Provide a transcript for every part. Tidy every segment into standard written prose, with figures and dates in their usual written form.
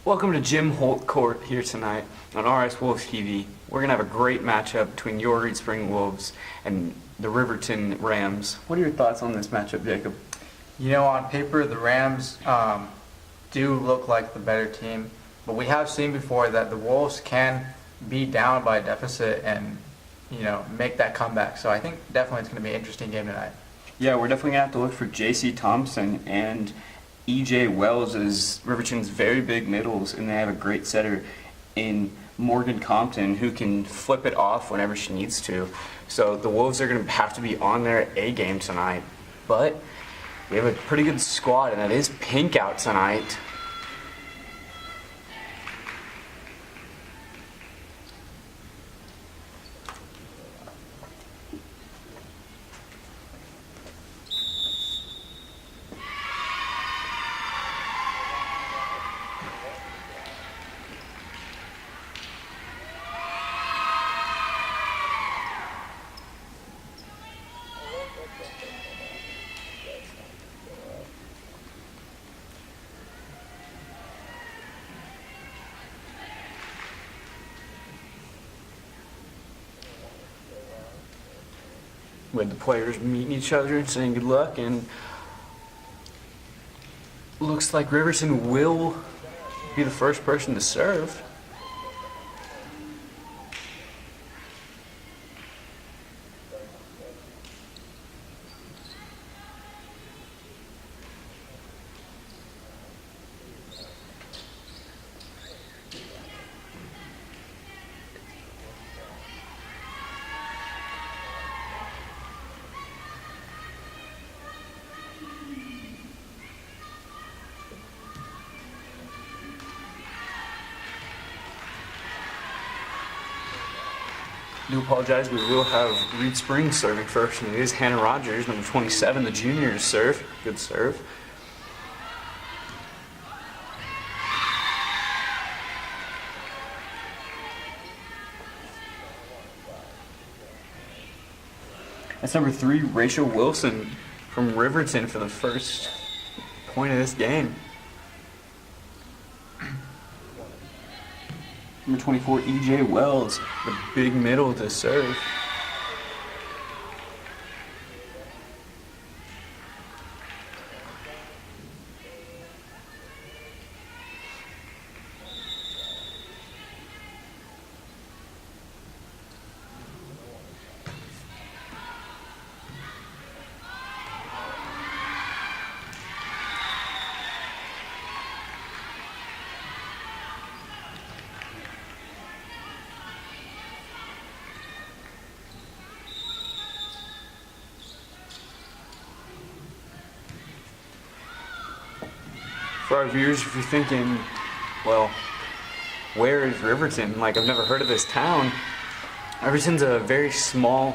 Welcome to Jim Holt Court here tonight on RS Wolves TV. We're going to have a great matchup between your Reed Spring Wolves and the Riverton Rams. What are your thoughts on this matchup, Jacob? You know, on paper, the Rams do look like the better team, but we have seen before that the Wolves can be down by a deficit and, make that comeback. So I think definitely it's going to be an interesting game tonight. Yeah, we're definitely going to have to look for J.C. Thompson and E.J. Wells as Riverton's very big middles, and they have a great setter in Morgan Compton who can flip it off whenever she needs to. So the Wolves are going to have to be on their A game tonight. But we have a pretty good squad, and that is pink out tonight. With the players meeting each other and saying good luck, and looks like Riverton will be the first person to serve. I do apologize, we will have Reed Springs serving first, and it is Hannah Rogers, number 27, the junior, to serve. Good serve. That's number 3, Rachel Wilson from Riverton for the first point of this game. Number 24, E.J. Wells, the big middle to serve. For our viewers, if you're thinking, well, where is Riverton? Like, I've never heard of this town. Riverton's a very small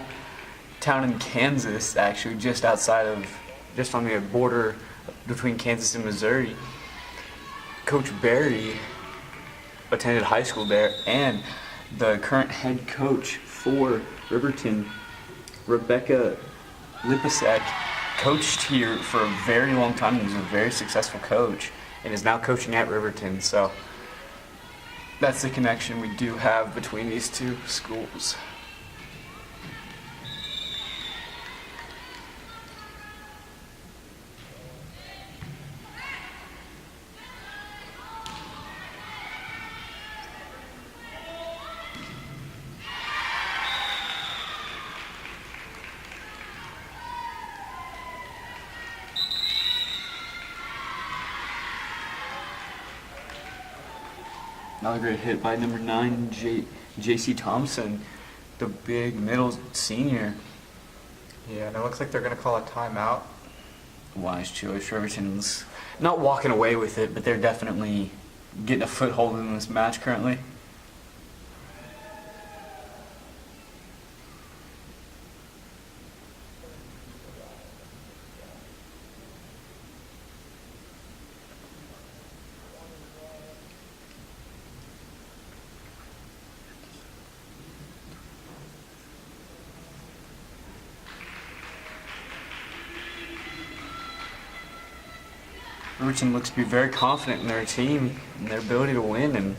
town in Kansas, actually, just on the border between Kansas and Missouri. Coach Barry attended high school there, and the current head coach for Riverton, Rebecca Lipasek, coached here for a very long time and was a very successful coach, and is now coaching at Riverton. So that's the connection we do have between these two schools. Another great hit by number 9, J.C. Thompson, the big middle senior. Yeah, and it looks like they're going to call a timeout. Wise choice. Riverton's not walking away with it, but they're definitely getting a foothold in this match currently. Riverton looks to be very confident in their team and their ability to win, and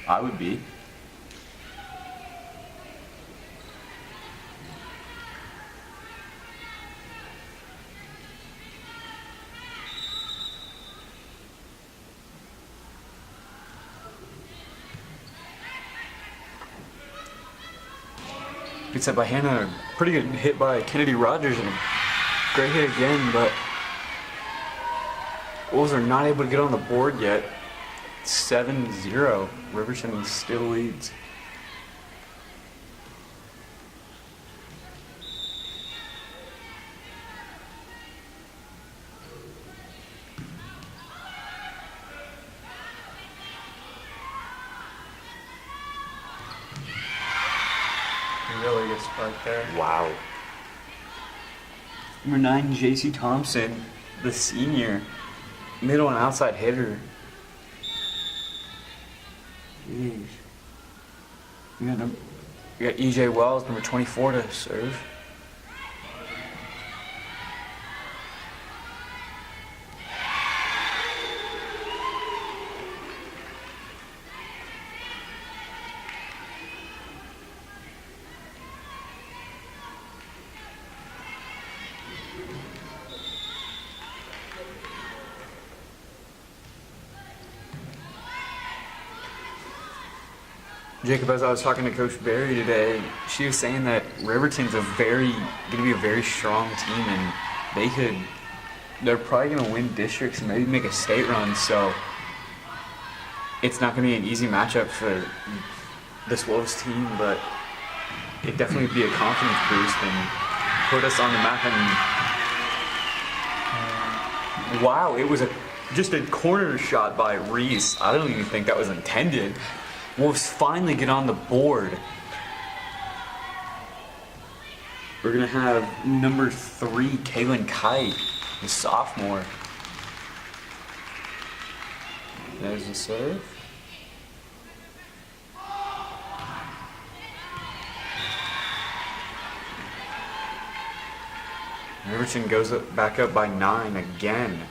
I would be. Good set by Hannah, a pretty good hit by Kennedy Rogers, and a great hit again, but Wolves are not able to get on the board yet. 7-0. Riverton still leads. Really good spark there. Wow. Number 9, J.C. Thompson, the senior, middle and outside hitter. Jeez. We got E.J. Wells, number 24, to serve. Jacob, as I was talking to Coach Barry today, she was saying that Riverton's going to be a very strong team, and they're probably going to win districts and maybe make a state run. So it's not going to be an easy matchup for this Wolves team, but it definitely would be a confidence boost and put us on the map. And wow, it was just a corner shot by Reese. I don't even think that was intended. Wolves finally get on the board. We're going to have number 3, Kaylin Kite, the sophomore. There's the serve. Riverton goes back up by 9 again.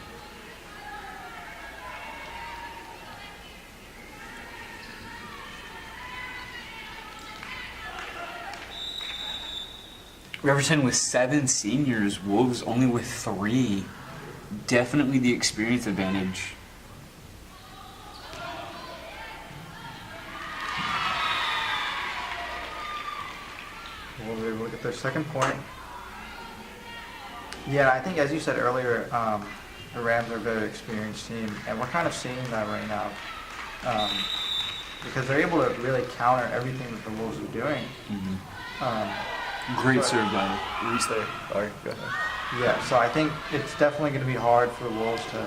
Riverton with 7 seniors, Wolves only with 3. Definitely the experience advantage. We'll be able to get their second point. Yeah, I think as you said earlier, the Rams are a very experienced team, and we're kind of seeing that right now. Because they're able to really counter everything that the Wolves are doing. Great serve by Reese there. Sorry, go ahead. Yeah, so I think it's definitely going to be hard for the Wolves to,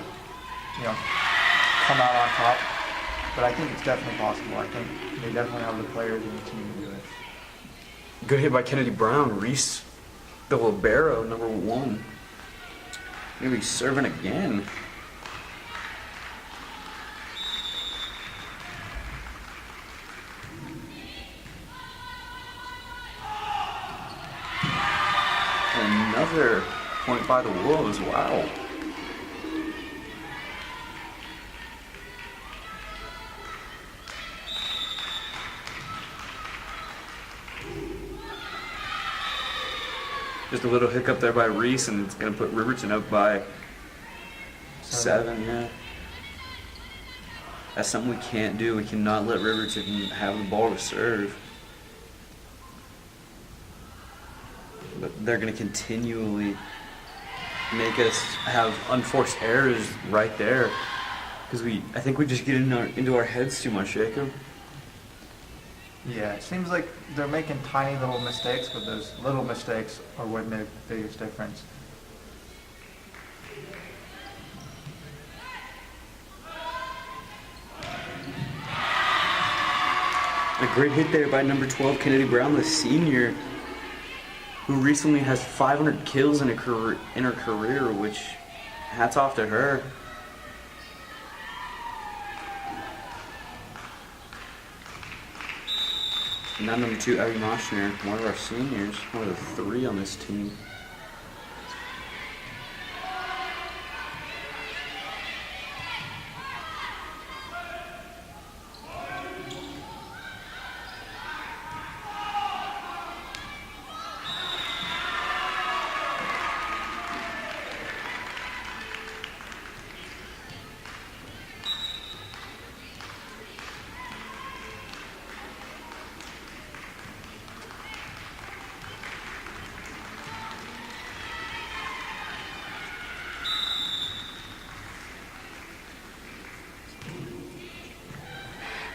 come out on top. But I think it's definitely possible. I think they definitely have the players in the team to do it. Good hit by Kennedy Brown. Reese, the libero, number 1. Maybe serving again. Another point by the Wolves. Wow. Just a little hiccup there by Reese, and it's going to put Riverton up by 7, yeah. That's something we can't do. We cannot let Riverton have the ball to serve. But they're going to continually make us have unforced errors right there. Because I think we just get into our heads too much, Jacob. Yeah, it seems like they're making tiny little mistakes, but those little mistakes are what make the biggest difference. A great hit there by number 12, Kennedy Brown, the senior, who recently has 500 kills in her career, which hats off to her. And now number 2, Abby Moshner, one of our seniors, one of the 3 on this team.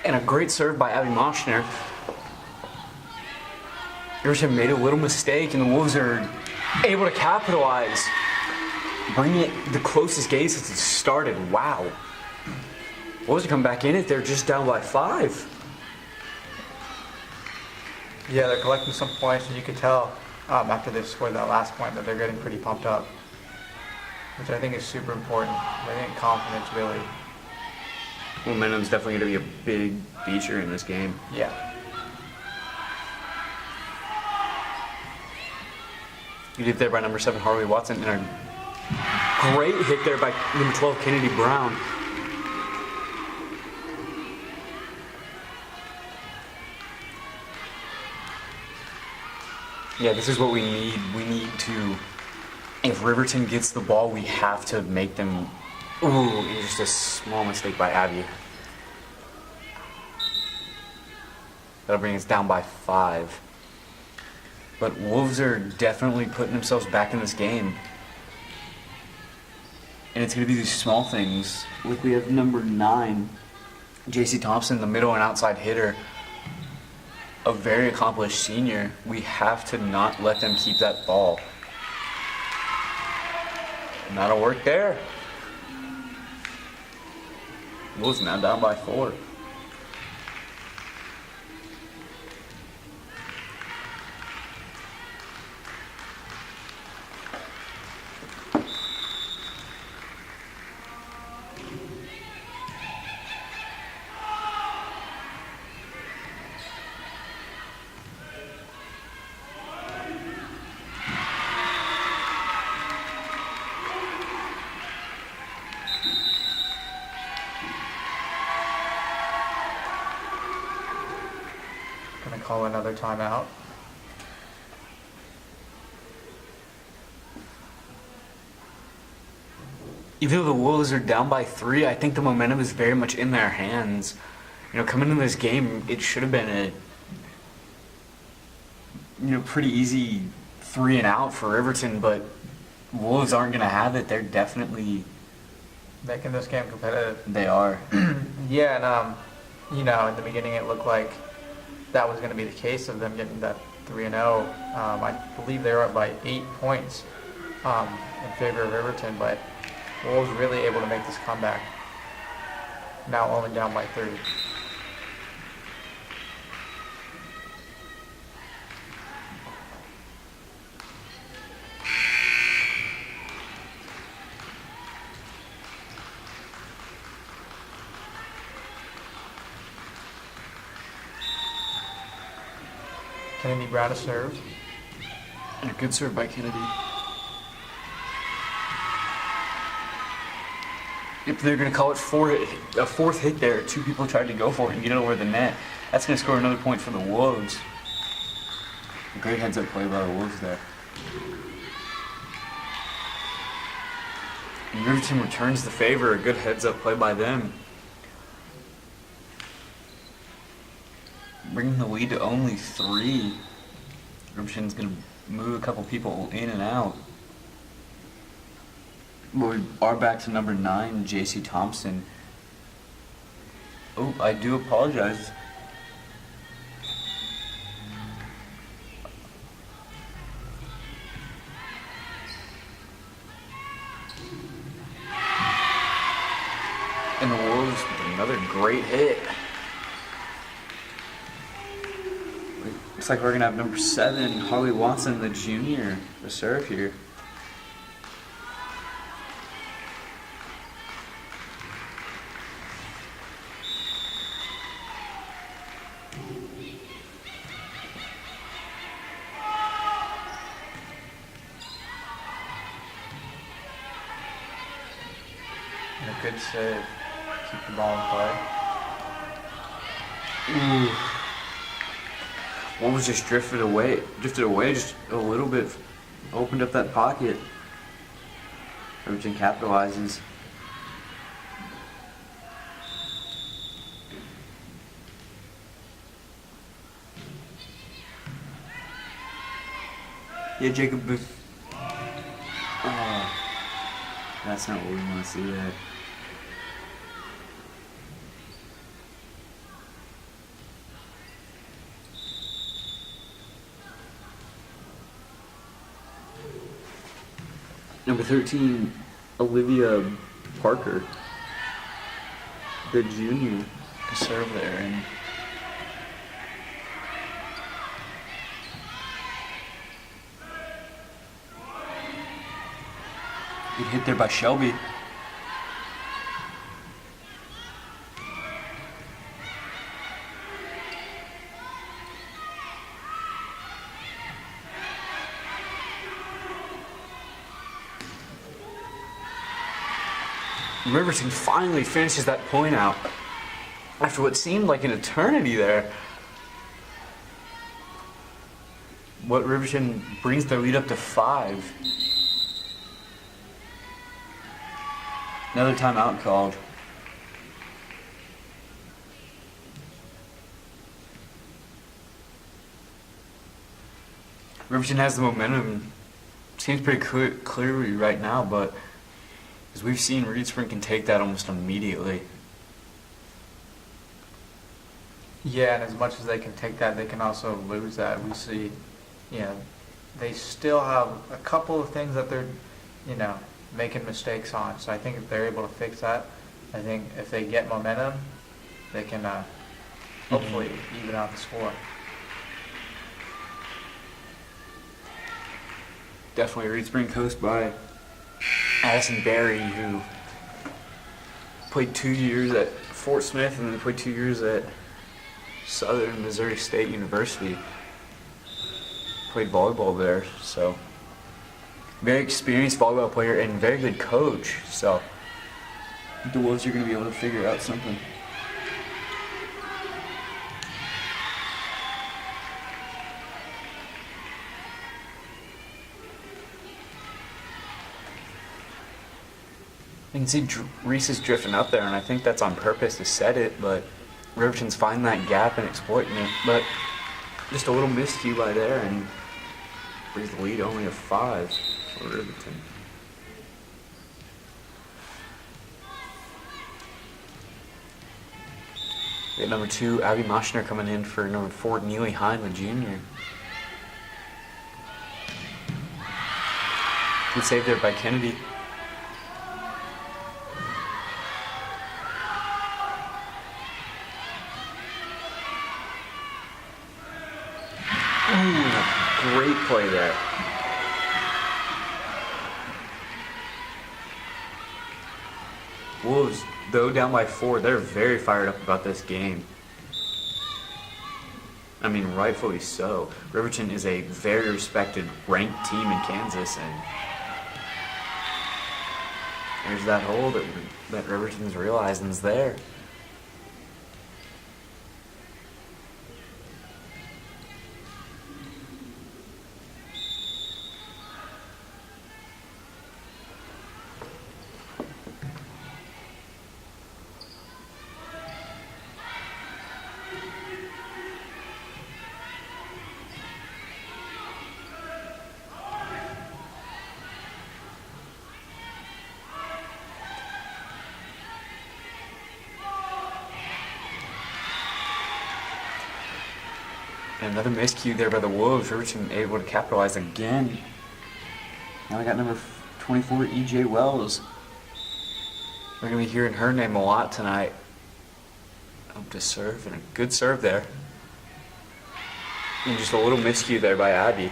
And a great serve by Abby Moschner. Riverton made a little mistake, and the Wolves are able to capitalize. Bringing it the closest game since it started. Wow. Wolves are coming back in it. They're just down by 5. Yeah, they're collecting some points, and you could tell after they scored that last point that they're getting pretty pumped up, which I think is super important. I think confidence really. Momentum's definitely going to be a big feature in this game. Yeah. Good hit there by number 7, Harley Watson, and a great hit there by number 12, Kennedy Brown. Yeah, this is what we need. We need to, if Riverton gets the ball, we have to make them, ooh, just a small mistake by Abby. That'll bring us down by 5. But Wolves are definitely putting themselves back in this game. And it's going to be these small things. Like we have number 9, J.C. Thompson, the middle and outside hitter. A very accomplished senior. We have to not let them keep that ball. And that'll work there. Wolves now down by 4. Gonna call another timeout. Even though the Wolves are down by 3, I think the momentum is very much in their hands. You know, coming into this game, it should have been a pretty easy 3 and out for Riverton, but Wolves aren't going to have it. They're definitely Making this game competitive. They are. Yeah, and in the beginning it looked like that was going to be the case of them getting that 3-0. I believe they were up by 8 points in favor of Riverton, but Wolves really able to make this comeback. Now only down by 3. Kennedy Brown to serve. And a good serve by Kennedy. If they're going to call it a fourth hit there, 2 people tried to go for it and get it over the net. That's going to score another point for the Wolves. A great heads-up play by the Wolves there. And Riverton returns the favor. A good heads-up play by them. Bringing the lead to only 3. Riverton's going to move a couple people in and out. We are back to number 9, J.C. Thompson. Oh, I do apologize. And the Wolves with another great hit. Looks like we're going to have number 7, Harley Watson, the junior, to serve here. And a good save. Keep the ball in play. Ooh. Wolves just drifted away just a little bit, opened up that pocket. Riverton capitalizes. Yeah, Jacob Booth. Oh, that's not what we want to see there. Number 13, Olivia Parker, the junior, to serve there. And good hit there by Shelby. Riverton finally finishes that point out after what seemed like an eternity there. What Riverton brings their lead up to 5. Another timeout called. Riverton has the momentum. Seems pretty clearly right now, but as we've seen, Reed Spring can take that almost immediately. Yeah, and as much as they can take that, they can also lose that. We see, they still have a couple of things that they're, making mistakes on. So I think if they're able to fix that, I think if they get momentum, they can hopefully even out the score. Definitely Reed Spring coached by Addison Berry, who played 2 years at Fort Smith and then played 2 years at Southern Missouri State University. Played volleyball there, so very experienced volleyball player and very good coach. So I think the Wolves are going to be able to figure out something. You can see Reese is drifting up there, and I think that's on purpose to set it, but Riverton's finding that gap and exploiting it. But just a little miscue by there, and brings the lead only of 5 for Riverton. We got number 2, Abby Moschner, coming in for number 4, Neely Hine, the junior. Good save there by Kennedy. Great play there. Wolves, though down by 4, they're very fired up about this game. I mean, rightfully so. Riverton is a very respected, ranked team in Kansas, and there's that hole that Riverton's realizing is there. Another miscue there by the Wolves. Riverton able to capitalize again. Now we got number 24, EJ Wells. We're going to be hearing her name a lot tonight. Up to serve, and a good serve there. And just a little miscue there by Abby.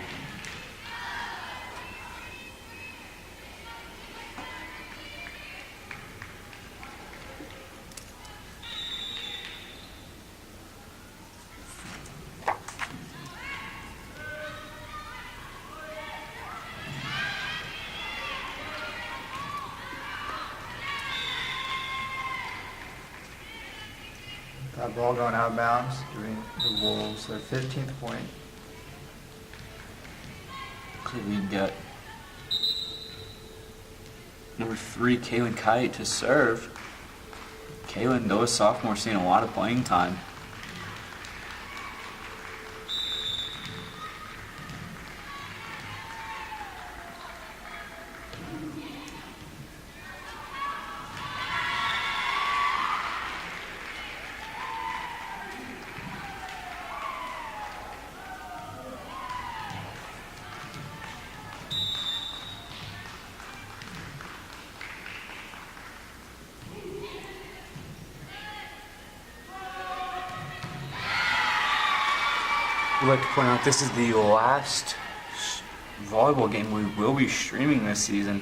That ball going out of bounds, giving the Wolves their 15th point. We got number 3, Kaylin Kite, to serve. Kaylin, though a sophomore, seeing a lot of playing time. We'd like to point out this is the last volleyball game we will be streaming this season.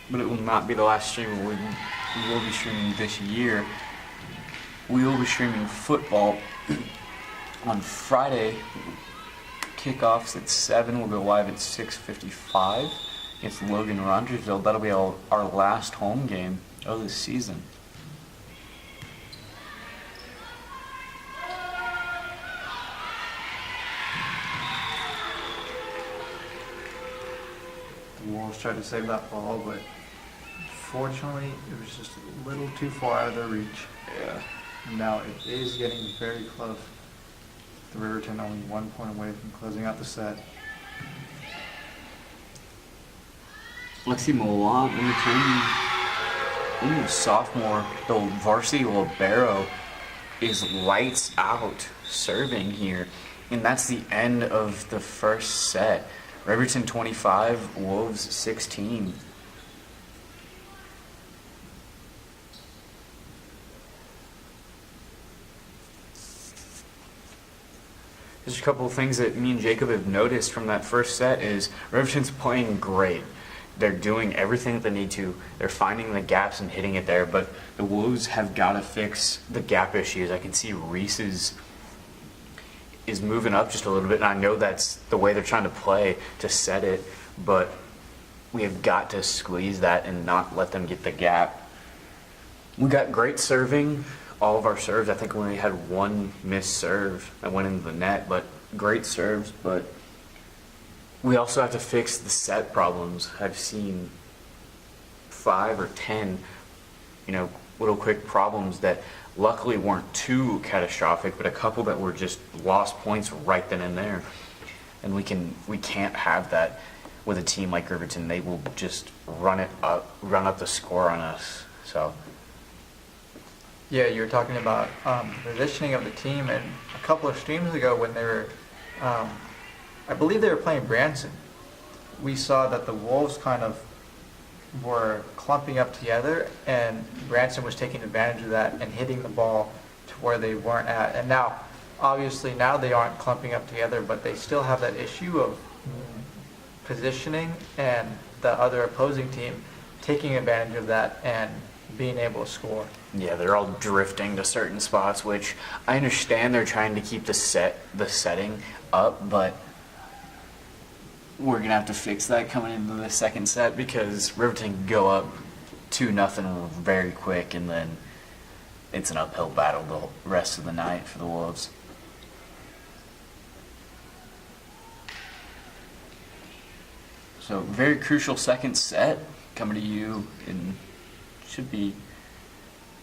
But it will not be the last stream we will be streaming this year. We will be streaming football on Friday. Kickoffs at 7. We'll go live at 6:55 against Logan Rogersville. That'll be our last home game of the season. The Wolves tried to save that ball, but fortunately it was just a little too far out of their reach. Yeah. Now it is getting very close. The Riverton only 1 point away from closing out the set. Lexi Milan, the sophomore, the varsity libero, is lights out serving here. And that's the end of the first set. Riverton 25, Wolves 16. There's a couple of things that me and Jacob have noticed from that first set is Riverton's playing great. They're doing everything that they need to. They're finding the gaps and hitting it there, but the Wolves have got to fix the gap issues. I can see Reese's is moving up just a little bit, and I know that's the way they're trying to play to set it, but we have got to squeeze that and not let them get the gap. We got great serving. All of our serves, I think we only had one missed serve that went into the net, but great serves. But we also have to fix the set problems. I've seen 5 or 10, little quick problems that luckily weren't too catastrophic, but a couple that were just lost points right then and there. And we can't have that with a team like Riverton. They will just run up the score on us. So. Yeah, you were talking about the positioning of the team, and a couple of streams ago when they were, I believe they were playing Branson, we saw that the Wolves kind of were clumping up together, and Branson was taking advantage of that and hitting the ball to where they weren't at. And now, obviously, now they aren't clumping up together, but they still have that issue of positioning and the other opposing team taking advantage of that and being able to score. Yeah, they're all drifting to certain spots, which I understand they're trying to keep the setting up, but we're gonna have to fix that coming into the second set because Riverton can go up 2-0 very quick, and then it's an uphill battle the rest of the night for the Wolves. So very crucial second set coming to you in should be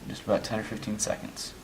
just about 10 or 15 seconds.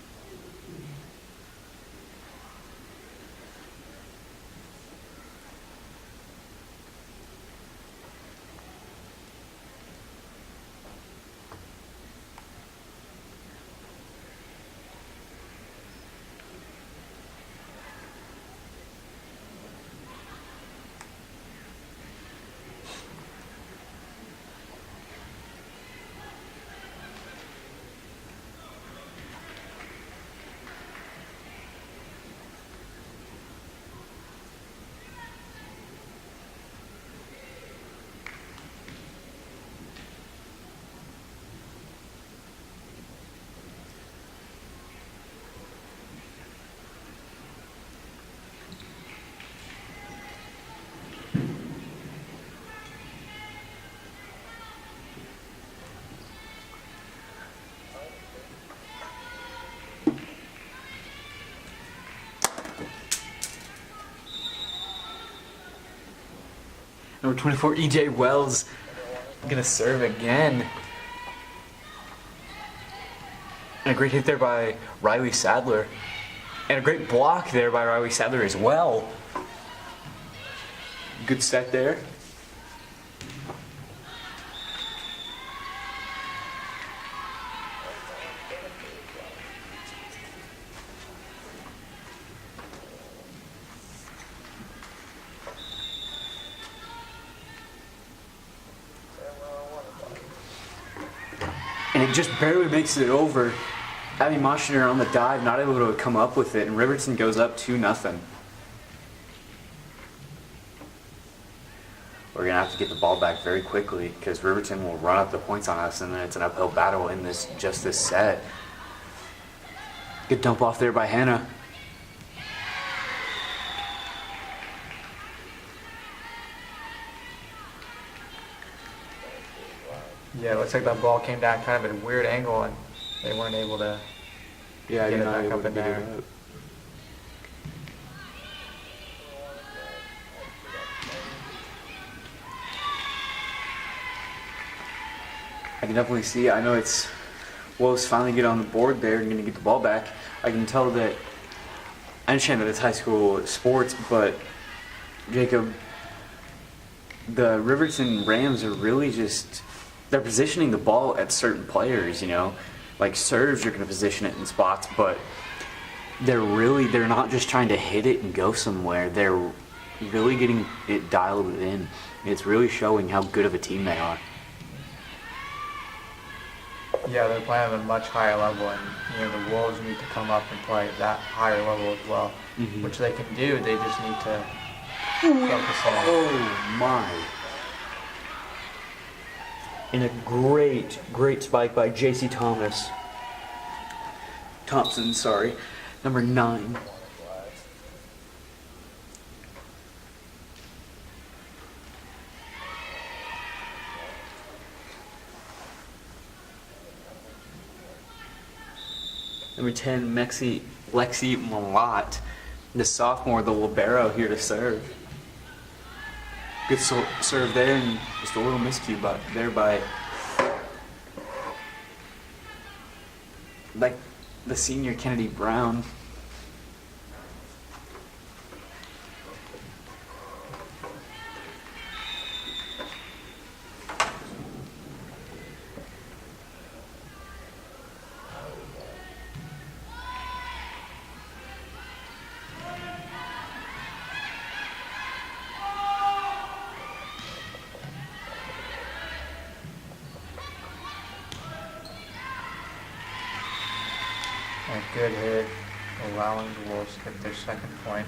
Number 24, EJ Wells, gonna serve again. And a great hit there by Riley Sadler. And a great block there by Riley Sadler as well. Good set there. and it just barely makes it over. Abby Moschner on the dive, not able to come up with it, and Riverton goes up 2-0. We're going to have to get the ball back very quickly because Riverton will run up the points on us, and then it's an uphill battle in this set. Good dump off there by Hannah. Yeah, it looks like that ball came down kind of at a weird angle, and they weren't able to get it back up in there. I can definitely see, I know it's Wolves finally get on the board there and going to get the ball back. I can tell that, I understand that it's high school sports, but Jacob, the Riverton Rams are really just, they're positioning the ball at certain players, you know. Like serves, you're going to position it in spots, but they're not just trying to hit it and go somewhere. They're really getting it dialed in. It's really showing how good of a team they are. Yeah, they're playing at a much higher level, and the Wolves need to come up and play at that higher level as well, which they can do. They just need to focus on. Oh my! And a great spike by J.C. Thompson, sorry, number 9. Number 10, Lexi Malott, the sophomore, the libero, here to serve. Good serve there, and just a little miscue there by like the senior Kennedy Brown. A good hit, allowing the Wolves to get their second point.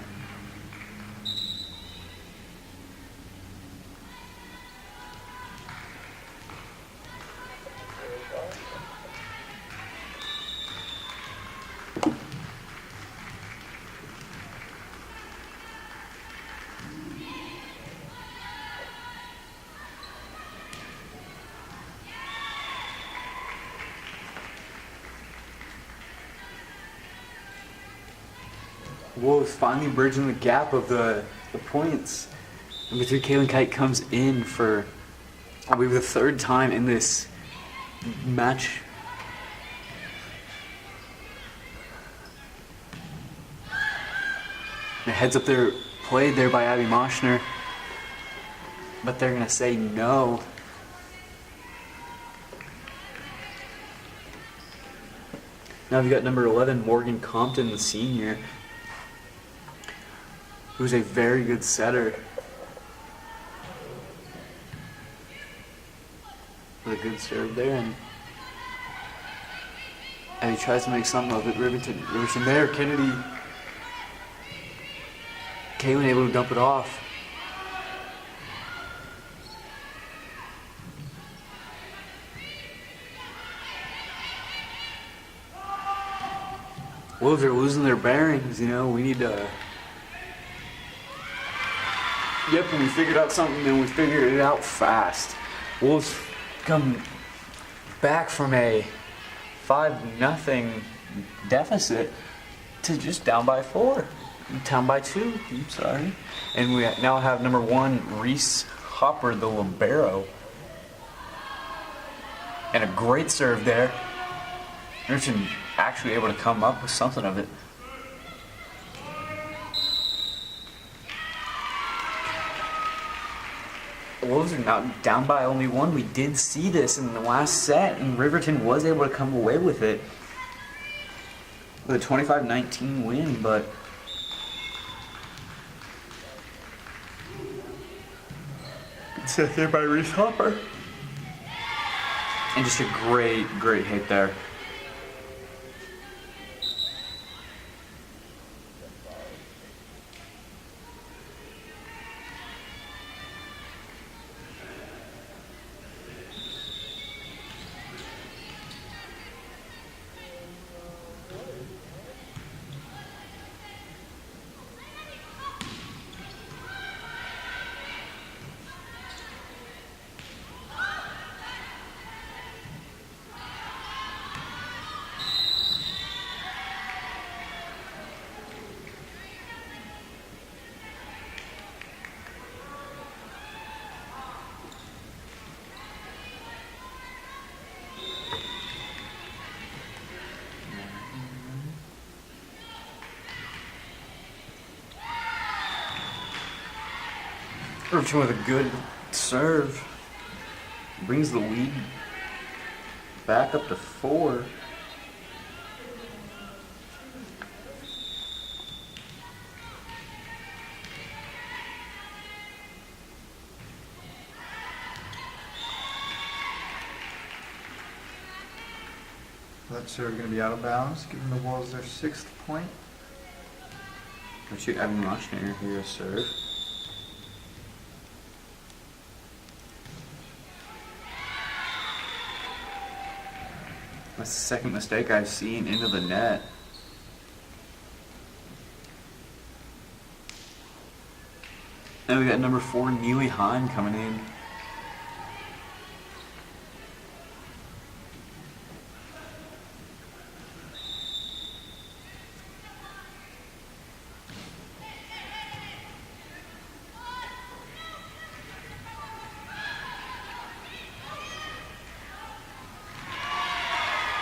Wolves finally bridging the gap of the points. Number 3, Kaylin Kite comes in for, I believe, the 3rd time in this match. The heads up there, played there by Abby Moschner, but they're going to say no. Now we've got number 11, Morgan Compton, the senior, who's a very good setter. With a good serve there, and he tries to make something of it. Riverton there, Kennedy. Kaylin able to dump it off. Wolves are losing their bearings, we need to... Yep, and we figured out something, and we figured it out fast. Wolves come back from a 5-0 deficit to just down by 4. Down by 2, I'm sorry. And we now have number 1, Reese Hopper, the libero. And a great serve there. Richard actually able to come up with something of it. Wolves are now down by only 1. We did see this in the last set, and Riverton was able to come away with it with a 25-19 win, but good set there by Reese Hopper. And just a great hit there. Riverton with a good serve. Brings the lead back up to 4. That serve going to be out of bounds, giving the Wolves their 6th point. Let's shoot Evan Moshner here to serve. That's the second mistake I've seen into the net. And we got number 4, Neely Hine, coming in.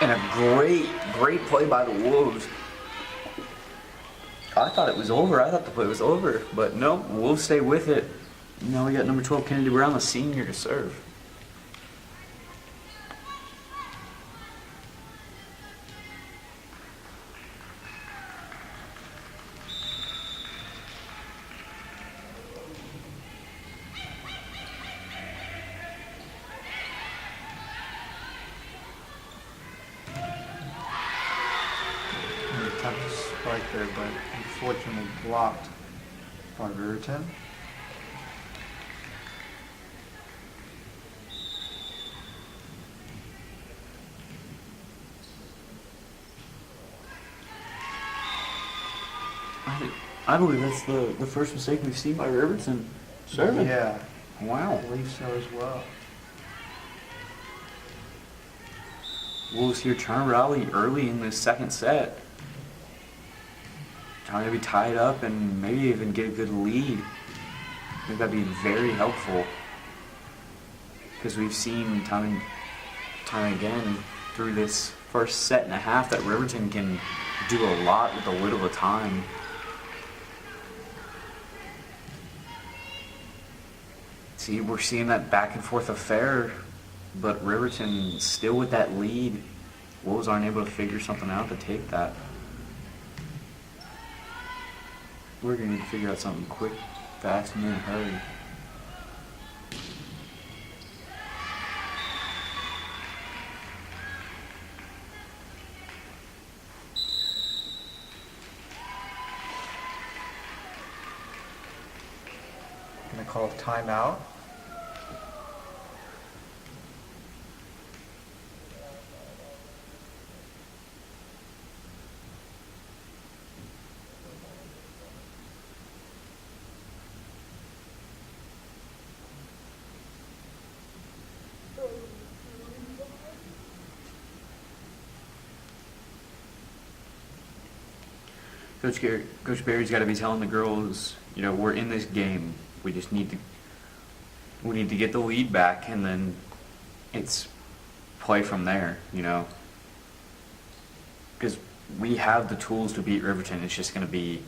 And a great play by the Wolves. I thought it was over. I thought the play was over. But no, Wolves stay with it. Now we got number 12, Kennedy Brown, the senior, to serve. Attempted spike there, but unfortunately blocked by Riverton. I believe that's the first mistake we've seen by Riverton serving. Yeah, Wow. I believe so as well. Wolves here trying to rally early in this second set. Trying to be tied up and maybe even get a good lead. I think that'd be very helpful. Because we've seen time and time again through this first set and a half that Riverton can do a lot with a little of time. See, we're seeing that back and forth affair, but Riverton still with that lead. Wolves aren't able to figure something out to take that. We're going to need to figure out something quick, fast, and in a hurry. Gonna call a timeout. Coach Barry's got to be telling the girls, you know, we're in this game. We just need to get the lead back, and then it's play from there, you know. Because we have the tools to beat Riverton. It's just going to be,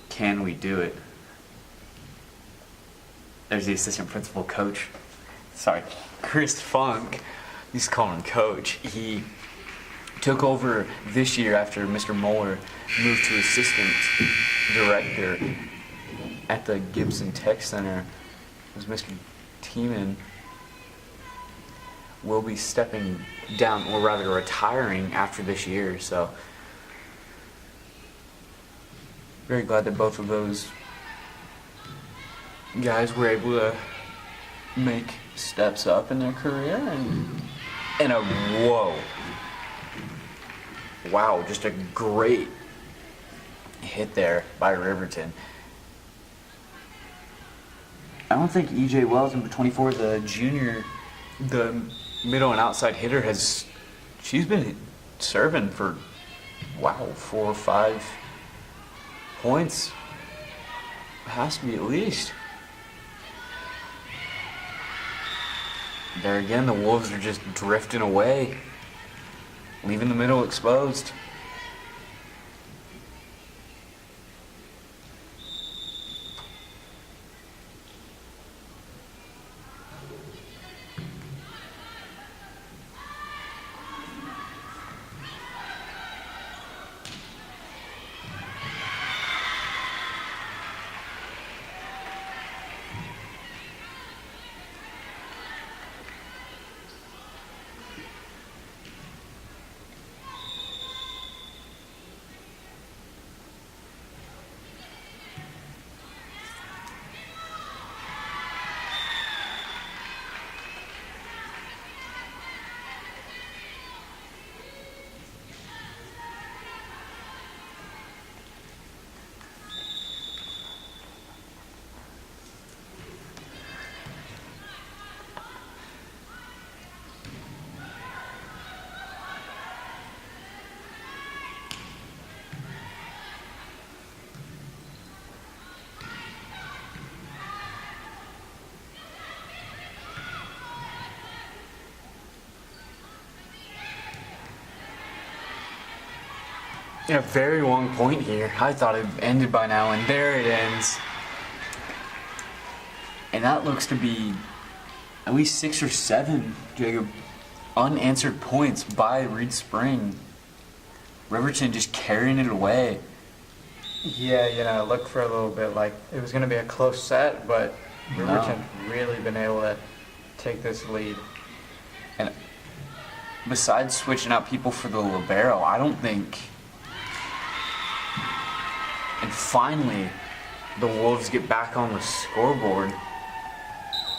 can we do it? There's the assistant principal coach. Sorry, Chris Funk. He's calling coach. He took over this year after Mr. Mueller moved to assistant director at the Gibson Tech Center. It was Mr. Tiemann. will be stepping down, or rather retiring after this year. So very glad that both of those guys were able to make steps up in their career. And wow, just a great hit there by Riverton. I don't think EJ Wells, number 24, the junior, the middle and outside hitter, she's been serving for, 4 or 5 points. Has to be at least. There again, the Wolves are just drifting away, leaving the middle exposed. A very long point here. I thought it ended by now, and there it ends. And that looks to be at least 6 or 7, Jacob, unanswered points by Reed Spring. Riverton just carrying it away. Yeah, looked for a little bit like it was going to be a close set, but Riverton really been able to take this lead. And besides switching out people for the libero, I don't think... And finally, the Wolves get back on the scoreboard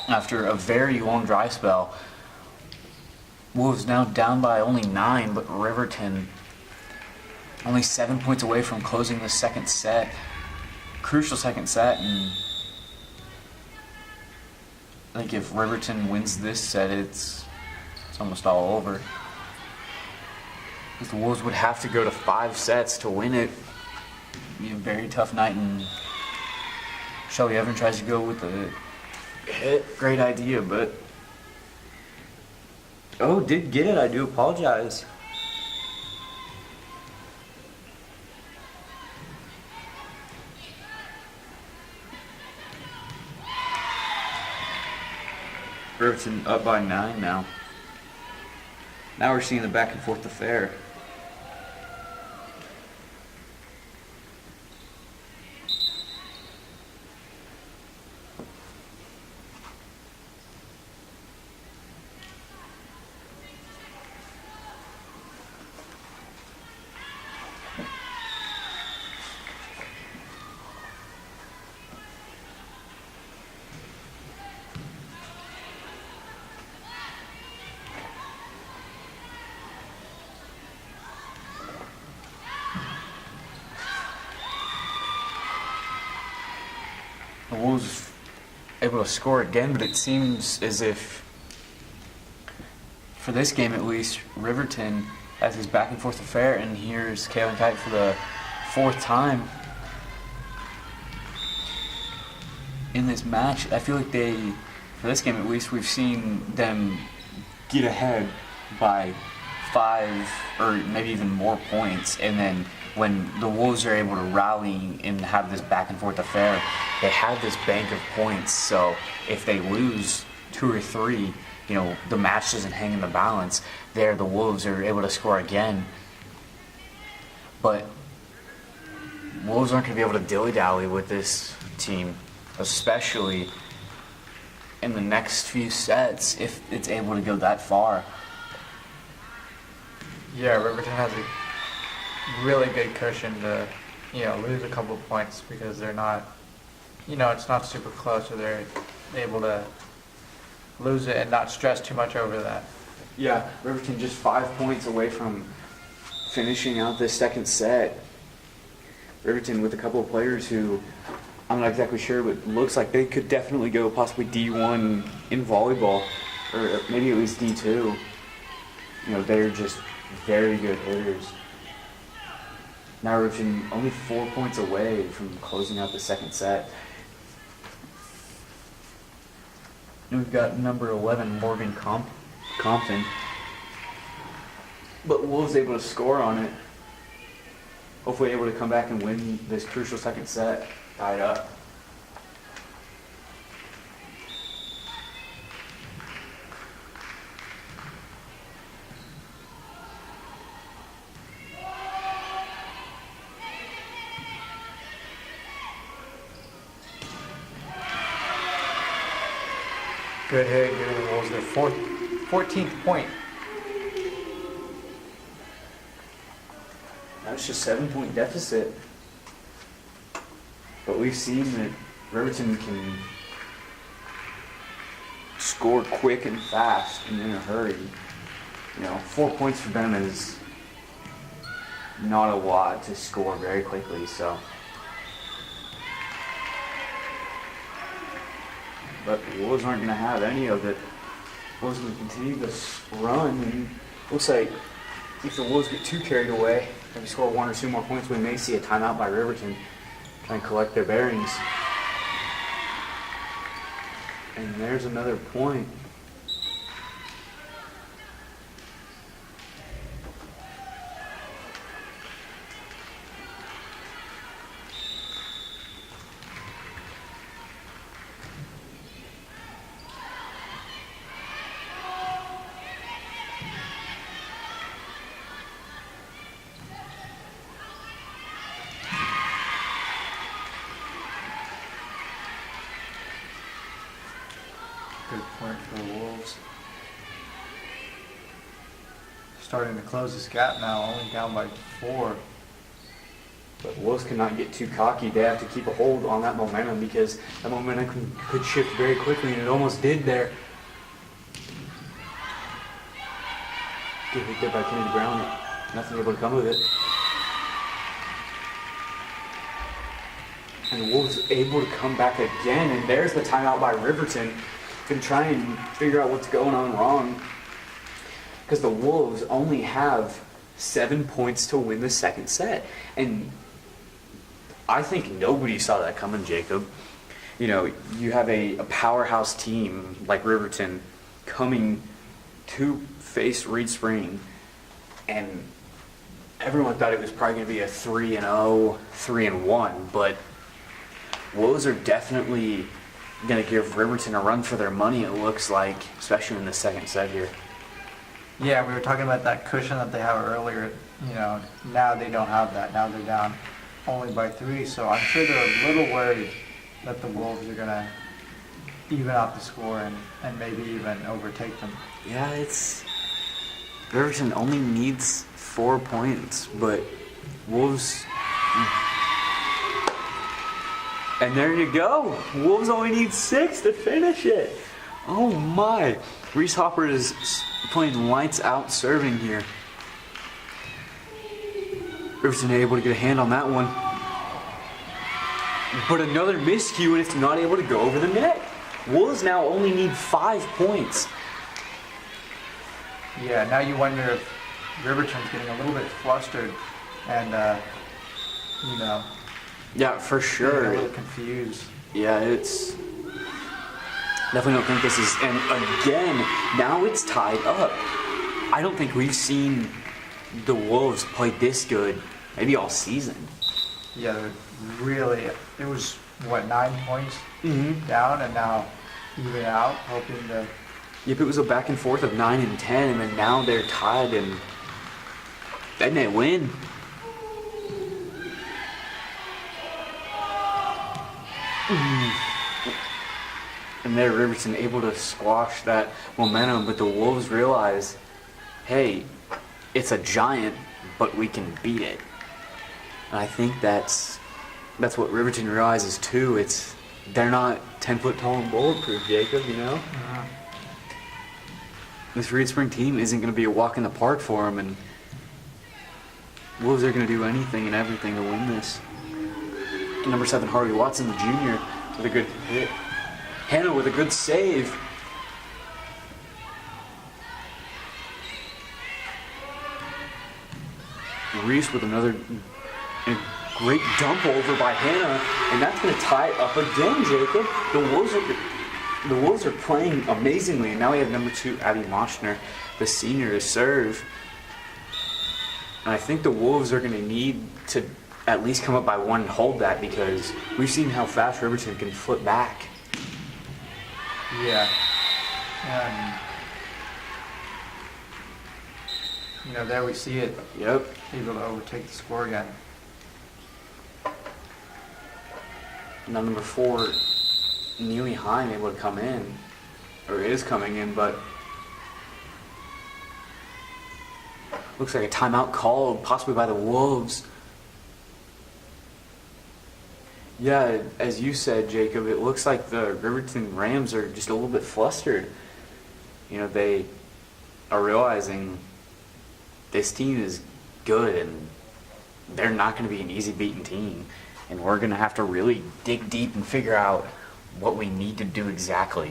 after a very long dry spell. Wolves now down by only 9, but Riverton only 7 points away from closing the second set. Crucial second set, and I think if Riverton wins this set, it's almost all over. Because the Wolves would have to go to 5 sets to win it. Be a very tough night, and Shelby Evans tries to go with the hit. Great idea, but did get it. I do apologize. Riverton up by 9 now. Now we're seeing the back and forth affair. The Wolves able to score again, but it seems as if, for this game at least, Riverton has his back and forth affair, and here's Kalen Kite for the 4th time in this match. I feel like for this game at least, we've seen them get ahead by 5 or maybe even more points, and then when the Wolves are able to rally and have this back and forth affair, they have this bank of points. So if they lose 2 or 3, the match doesn't hang in the balance. There, the Wolves are able to score again. But Wolves aren't going to be able to dilly-dally with this team, especially in the next few sets if it's able to go that far. Yeah, Riverton has a really good cushion to, lose a couple of points because they're not, it's not super close, so they're able to lose it and not stress too much over that. Yeah, Riverton just 5 points away from finishing out this second set. Riverton with a couple of players who I'm not exactly sure, but looks like they could definitely go possibly D1 in volleyball, or maybe at least D2. They're just very good hitters. Now Riverton only 4 points away from closing out the second set. And we've got number 11, Morgan Compton. But Wolves able to score on it. Hopefully able to come back and win this crucial second set, tied up. Good hit, giving the Wolves their 14th point. That's just 7-point deficit. But we've seen that Riverton can score quick and fast and in a hurry. 4 points for them is not a lot to score very quickly, so. But the Wolves aren't going to have any of it. Wolves going to continue this run, and looks like if the Wolves get too carried away, if we score 1 or 2 more points, we may see a timeout by Riverton, try and collect their bearings. And there's another point. Good point for the Wolves. Starting to close this gap now, only down by 4. But the Wolves cannot get too cocky. They have to keep a hold on that momentum because that momentum could shift very quickly, and it almost did there. Good hit there by Kennedy Brown. Nothing able to come of it. And the Wolves able to come back again, and there's the timeout by Riverton. Can try and figure out what's going on wrong. Because the Wolves only have 7 points to win the second set. And I think nobody saw that coming, Jacob. You have a powerhouse team like Riverton coming to face Reed Spring, and everyone thought it was probably going to be a 3-0, 3-1, but Wolves are definitely going to give Riverton a run for their money, it looks like, especially in the second set here. Yeah, we were talking about that cushion that they have earlier. Now they don't have that. Now they're down only by 3, so I'm sure they're a little worried that the Wolves are going to even out the score and maybe even overtake them. Yeah, Riverton only needs 4 points, but Wolves... And there you go. Wolves only need 6 to finish it. Oh my. Reese Hopper is playing lights out serving here. Riverton able to get a hand on that one. But another miscue, and it's not able to go over the net. Wolves now only need 5 points. Yeah, now you wonder if Riverton's getting a little bit flustered and, Yeah, for sure. a little confused. Yeah, it's... Definitely don't think this is... And again, now it's tied up. I don't think we've seen the Wolves play this good maybe all season. Yeah, really, it was, 9 points down, and now even out, hoping to... Yep, it was a back and forth of 9 and 10, and then now they're tied, and they may win. And there, Riverton able to squash that momentum, but the Wolves realize, hey, it's a giant, but we can beat it. And I think that's what Riverton realizes too. They're not 10 foot tall and bulletproof, Jacob, you know? Uh-huh. This Reed Spring team isn't going to be a walk in the park for them, and Wolves are going to do anything and everything to win this. Number 7, Harvey Watson, the junior, with a good hit. Hannah with a good save. Reese with another great dump over by Hannah, and that's going to tie it up again, Jacob. The Wolves are playing amazingly, and now we have number 2, Abby Moschner, the senior, to serve. And I think the Wolves are going to need to at least come up by 1 and hold that, because we've seen how fast Riverton can flip back. Yeah. There we see it. Yep. Able to overtake the score again. Now number 4, Neely Heim, able to come in, or is coming in, but looks like a timeout called, possibly by the Wolves. Yeah, as you said, Jacob, it looks like the Riverton Rams are just a little bit flustered. They are realizing this team is good, and they're not going to be an easy beaten team. And we're going to have to really dig deep and figure out what we need to do exactly.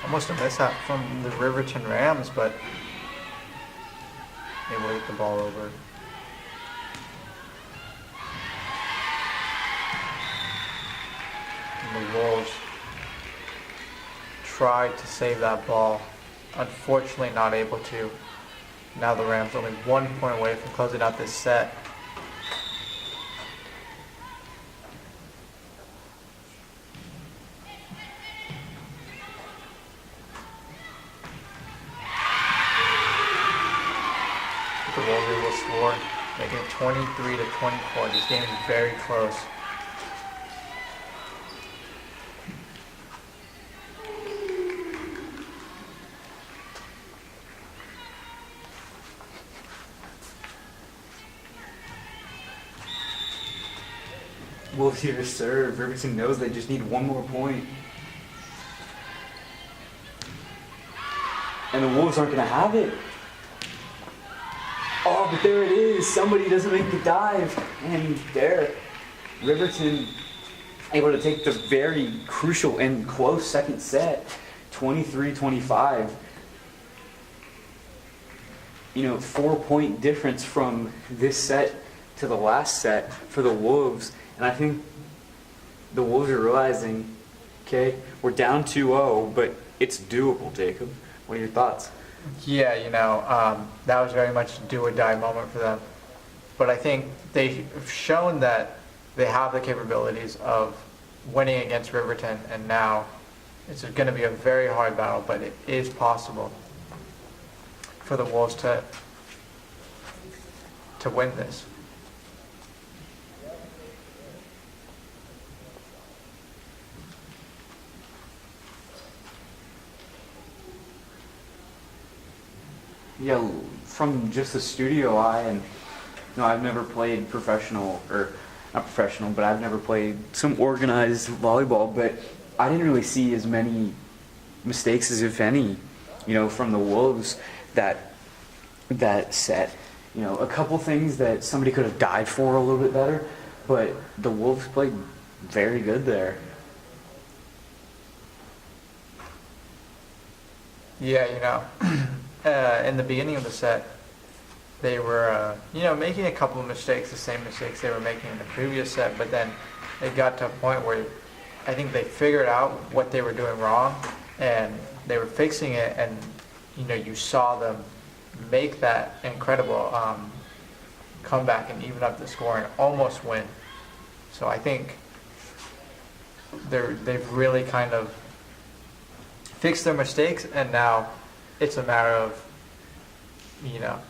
Almost a miss out from the Riverton Rams, but they will hit the ball over. And the Wolves tried to save that ball. Unfortunately, not able to. Now the Rams only 1 point away from closing out this set. The Wolves are able to score, making it 23-24. This game is very close. Wolves here to serve. Riverton knows they just need 1 more point. And the Wolves aren't going to have it. Oh, but there it is. Somebody doesn't make the dive. And there, Riverton able to take the very crucial and close second set, 23-25. 4-point difference from this set to the last set for the Wolves. And I think the Wolves are realizing, okay, we're down 2-0, but it's doable, Jacob. What are your thoughts? Yeah, that was very much a do or die moment for them. But I think they've shown that they have the capabilities of winning against Riverton, and now it's going to be a very hard battle, but it is possible for the Wolves to win this. Yeah, from just the studio eye, and I've never played professional, or not professional, but I've never played some organized volleyball, but I didn't really see as many mistakes as if any, from the Wolves that set. A couple things that somebody could have died for a little bit better, but the Wolves played very good there. Yeah, in the beginning of the set, they were, making a couple of mistakes, the same mistakes they were making in the previous set, but then it got to a point where I think they figured out what they were doing wrong, and they were fixing it, and, you saw them make that incredible comeback and even up the score and almost win. So I think they've really kind of fixed their mistakes, and now it's a matter of,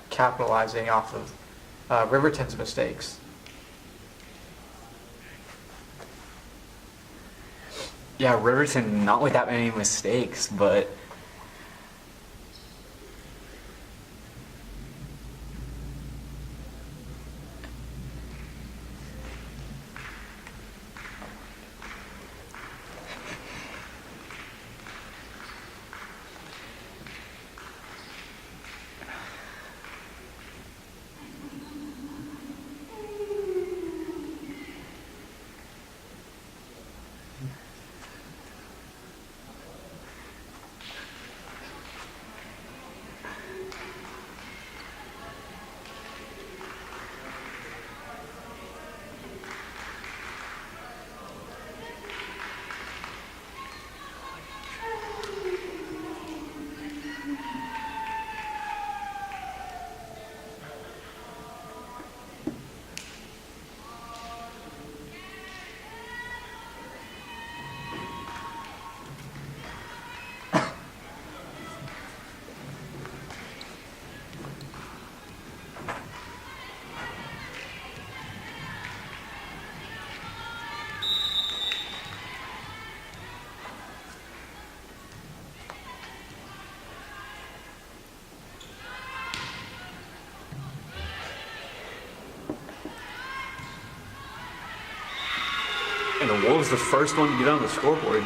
capitalizing off of Riverton's mistakes. Yeah, Riverton, not with that many mistakes, but and the Wolves the first one to get on the scoreboard.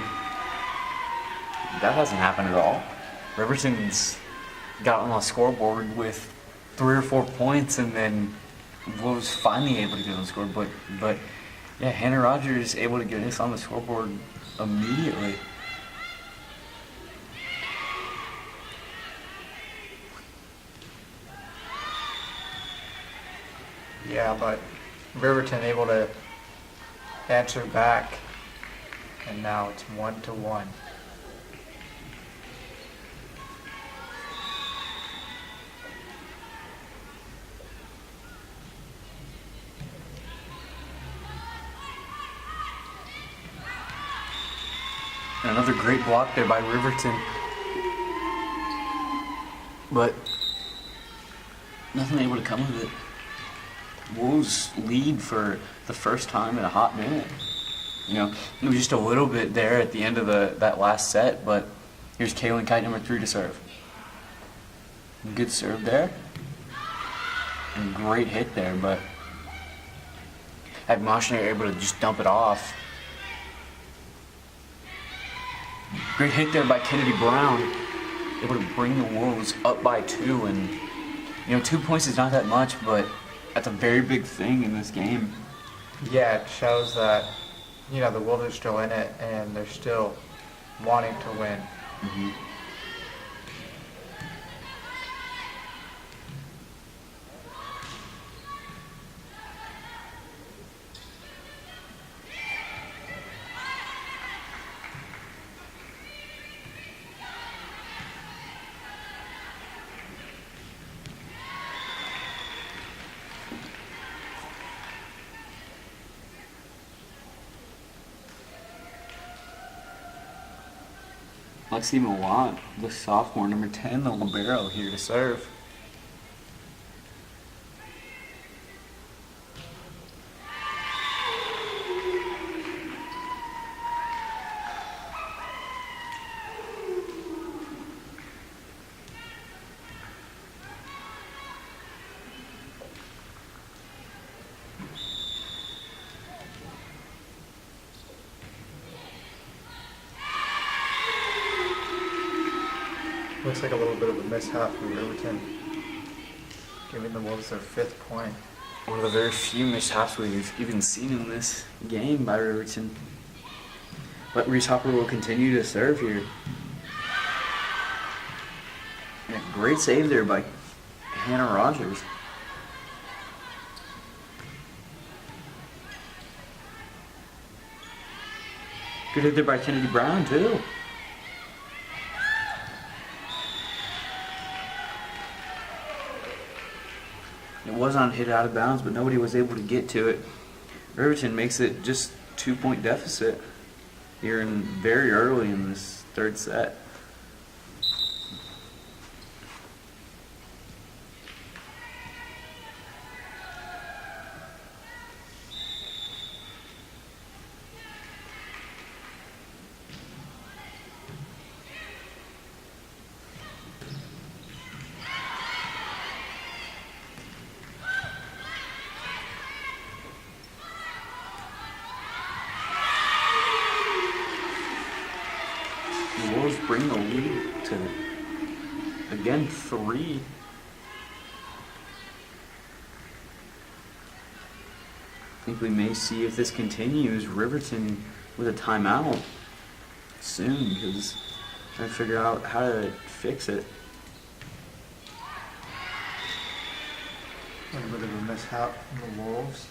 That hasn't happened at all. Riverton's got on the scoreboard with 3 or 4 points, and then Wolves finally able to get on the scoreboard. But yeah, Hannah Rogers able to get us on the scoreboard immediately. Yeah, but Riverton able to answer back, and now it's 1-1. And another great block there by Riverton. But nothing able to come of it. Wolves lead for the first time in a hot minute. It was just a little bit there at the end of that last set, but here's Kaylin Kite, number 3, to serve. Good serve there. And great hit there, but Agmoshner able to just dump it off. Great hit there by Kennedy Brown, able to bring the Wolves up by 2, and 2 points is not that much, but that's a very big thing in this game. Yeah, it shows that, the Wolves are still in it, and they're still wanting to win. Mm-hmm. Lexi Mawat, the sophomore, number 10, the libero, here to serve. Looks like a little bit of a mishap for Riverton, giving the Wolves their 5th point. One of the very few mishaps we've even seen in this game by Riverton. But Reese Hopper will continue to serve here. Great save there by Hannah Rogers. Good hit there by Kennedy Brown, too. It was on hit out of bounds, but nobody was able to get to it. Riverton makes it just 2-point deficit here very early in this third set. The Wolves bring the lead to, again, 3. I think we may see, if this continues, Riverton with a timeout soon, because trying to figure out how to fix it. A little bit of a mishap from the Wolves.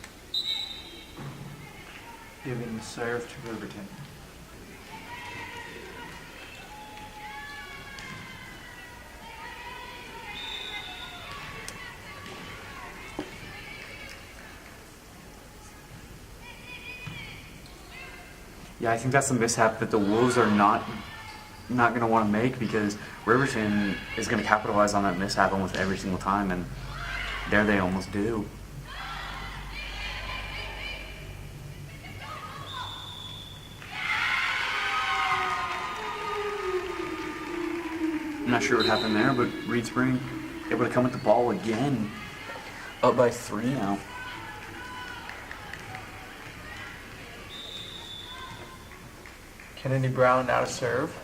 Giving the serve to Riverton. Yeah, I think that's the mishap that the Wolves are not going to want to make, because Riverton is going to capitalize on that mishap almost every single time, and there they almost do. I'm not sure what happened there, but Reed Spring able to come with the ball again. Up by 3 now. Kennedy Brown now to serve.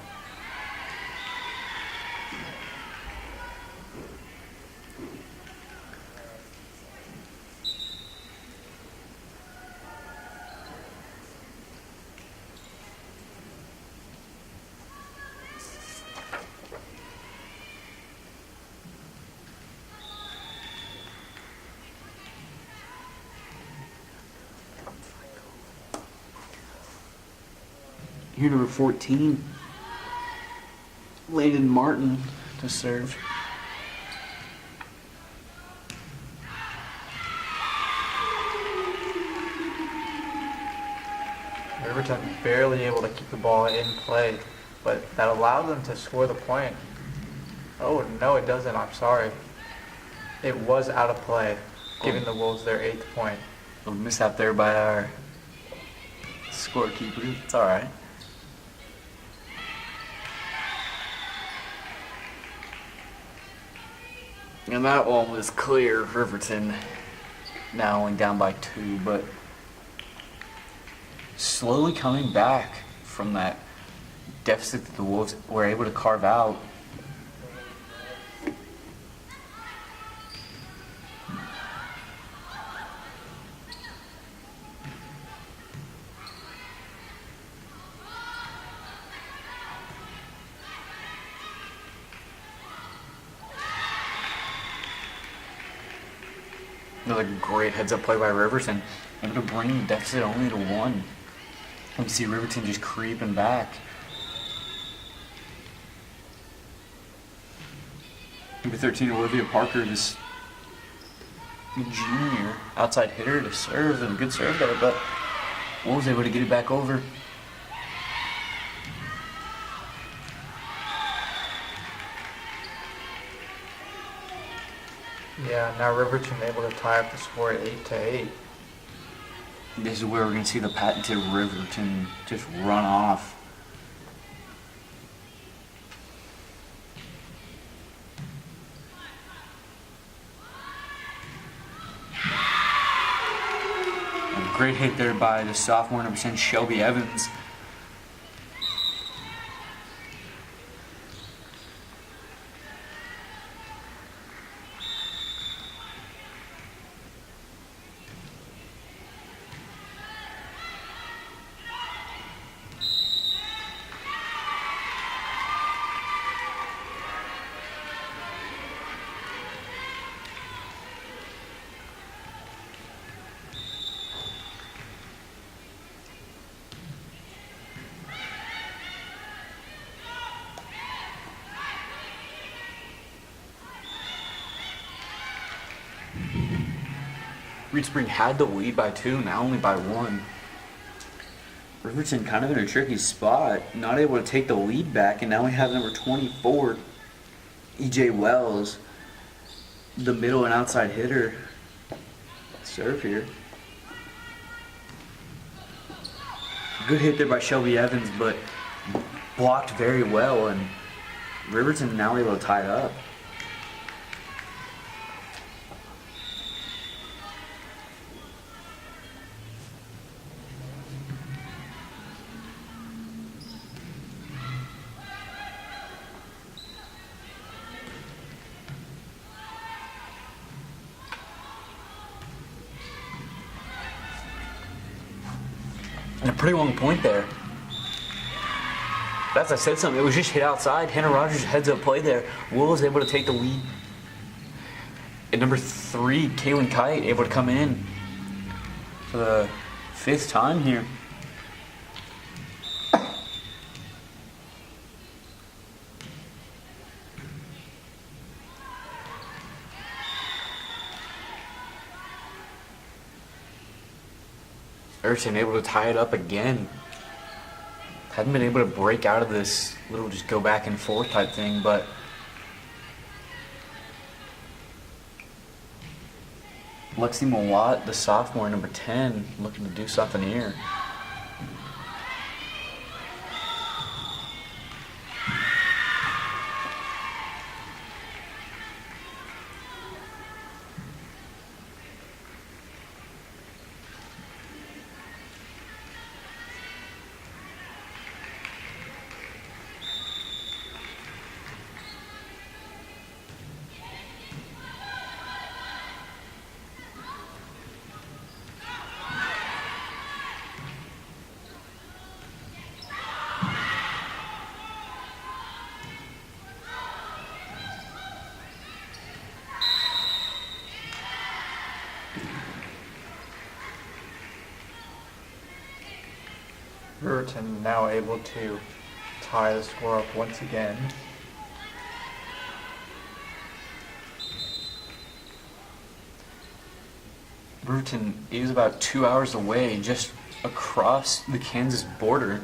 Here, number 14, Landon Martin to serve. Riverton barely able to keep the ball in play, but that allowed them to score the point. Oh, no, it doesn't. I'm sorry. It was out of play, giving the Wolves their 8th point. A mishap there by our scorekeeper. It's all right. And that one was clear. Riverton now only down by 2, but slowly coming back from that deficit that the Wolves were able to carve out. Another great heads-up play by Riverton, able to bring the deficit only to 1. You see Riverton just creeping back. Number 13, Olivia Parker, this junior outside hitter to serve, and a good serve there, but Wolves able to get it back over. Yeah, now Riverton able to tie up the score at 8-8. This is where we're going to see the patented Riverton just run off. A great hit there by the sophomore, number 10, Shelby Evans. Reed Spring had the lead by 2, now only by 1. Riverton kind of in a tricky spot, not able to take the lead back, and now we have number 24, EJ Wells, the middle and outside hitter. Serve here. Good hit there by Shelby Evans, but blocked very well, and Riverton now able to tie it up. And a pretty long point there. As I said something, it was just hit outside. Hannah Rogers heads up play there. Will was able to take the lead. And number 3, Kaylin Kite, able to come in for the 5th time here. Riverton able to tie it up again. Hadn't been able to break out of this little just go back and forth type thing, but Lexi Mawat, the sophomore, number 10, looking to do something here. Riverton now able to tie the score up once again. Riverton is about 2 hours away, just across the Kansas border.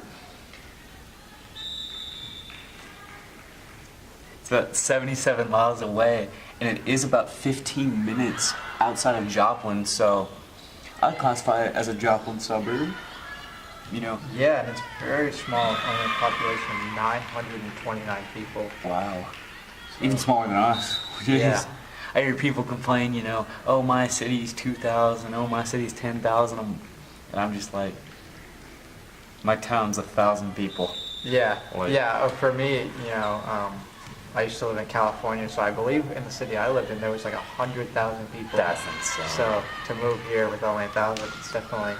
It's about 77 miles away, and it is about 15 minutes outside of Joplin, so I'd classify it as a Joplin suburb. You know? Yeah, and it's very small, only a population of 929 people. Wow. Even smaller than us. Yeah. I hear people complain, you know, oh, my city's 2,000, oh, my city's 10,000. And I'm just like, my town's 1,000 people. Yeah, Like- yeah. For me, you know, I used to live in California, so I believe in the city I lived in, there was like 100,000 people. That's insane. So to move here with only 1,000, it's definitely.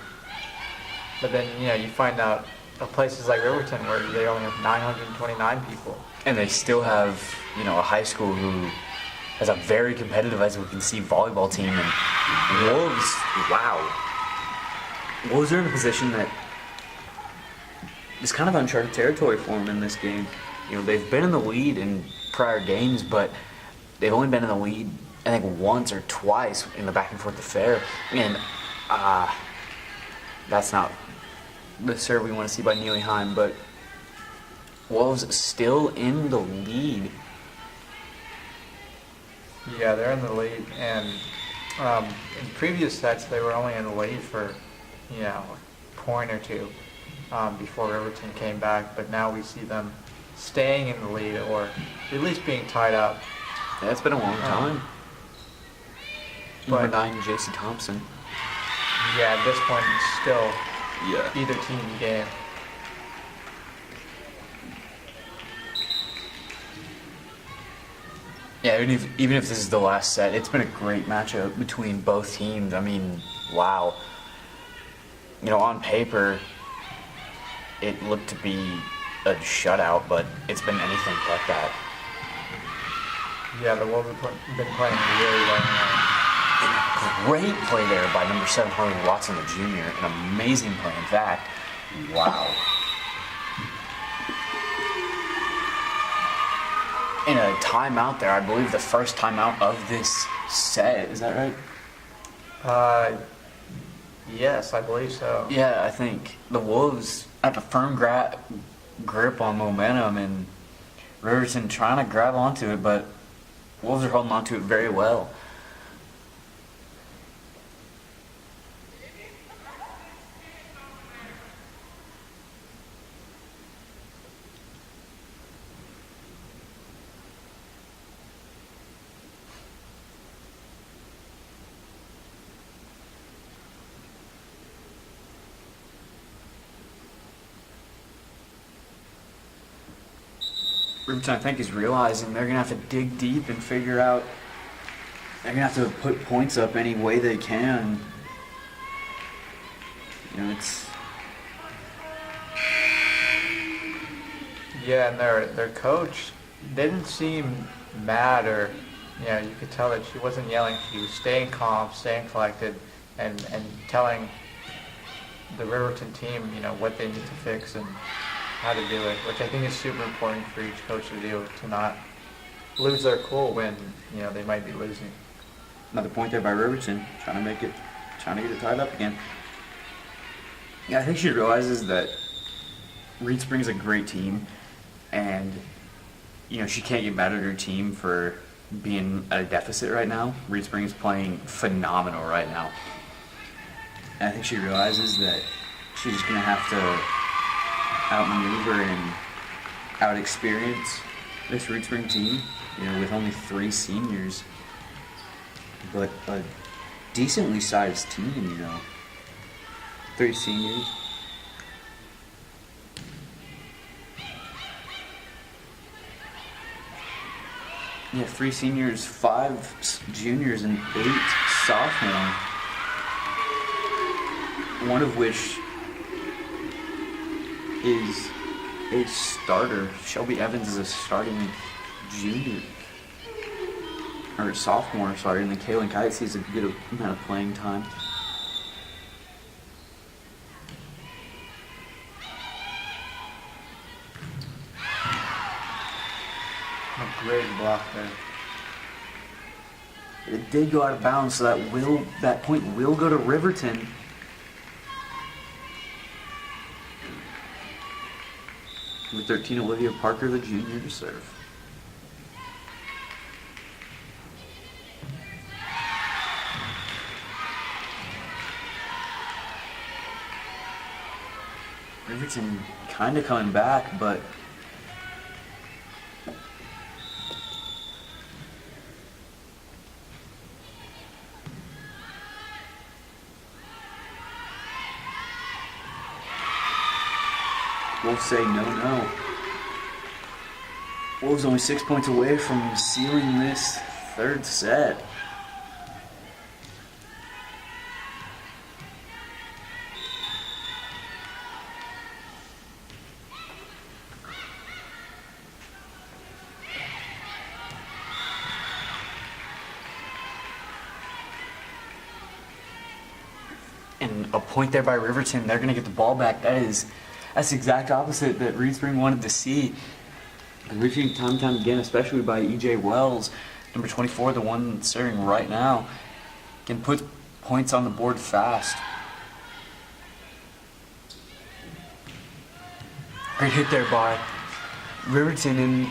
But then, you know, you find out of places like Riverton where they only have 929 people. And they still have, you know, a high school who has a very competitive, as we can see, volleyball team. And Wolves, wow. Wolves are in a position that is kind of uncharted territory for them in this game. You know, they've been in the lead in prior games, but they've only been in the lead, I think, once or twice in the back and forth affair. And that's not the serve we want to see by Neely Heim, but Wolves still in the lead. Yeah, they're in the lead, and in previous sets they were only in the lead for, you know, a point or two before Riverton came back. But now we see them staying in the lead, or at least being tied up. Yeah, it's been a long time. But- Number 9, JC Thompson. Yeah, at this point it's still Yeah. either team game. Yeah, even if this is the last set, it's been a great matchup between both teams. I mean, wow. You know, on paper, it looked to be a shutout, but it's been anything but that. Yeah, the Wolves have been playing really well now. And a great play there by number 7, Harley Watson, the junior. An amazing play, in fact. Wow. In a timeout there, I believe the first timeout of this set. Is that right? Uh, yes, I believe so. Yeah, I think the Wolves have a firm grip on momentum, and Riverton trying to grab onto it, but Wolves are holding onto it very well. Riverton, I think, is realizing they're going to have to dig deep and figure out. They're going to have to put points up any way they can. You know, it's. Yeah, and their coach didn't seem mad, or you could tell that she wasn't yelling. She was staying calm, staying collected, and telling the Riverton team, what they need to fix and how to do it, which I think is super important for each coach to do, to not lose their cool when they might be losing. Another point there by Riverton, trying to get it tied up again. Yeah, I think she realizes that Reed Spring's a great team, and she can't get mad at her team for being at a deficit right now. Reed Spring is playing phenomenal right now. And I think she realizes that she's just gonna have to outmaneuver and out-experience this Reed Spring team, with only 3 seniors, but a decently sized team, 3 seniors. Yeah, 3 seniors, 5 juniors, and 8 sophomores. One of which is a starter. Shelby Evans is a starting junior. Or sophomore, sorry, and then Kaylin Kite sees a good amount of playing time. A great block there. It did go out of bounds, so that point will go to Riverton. Number 13, Olivia Parker, the junior, to serve. Riverton kind of coming back, but Wolves say no. Wolves only 6 points away from sealing this 3rd set. And a point there by Riverton. They're going to get the ball back. That's the exact opposite that Reed Spring wanted to see. And reaching time and time again, especially by E.J. Wells, number 24, the one serving right now, can put points on the board fast. Great hit there by Riverton, and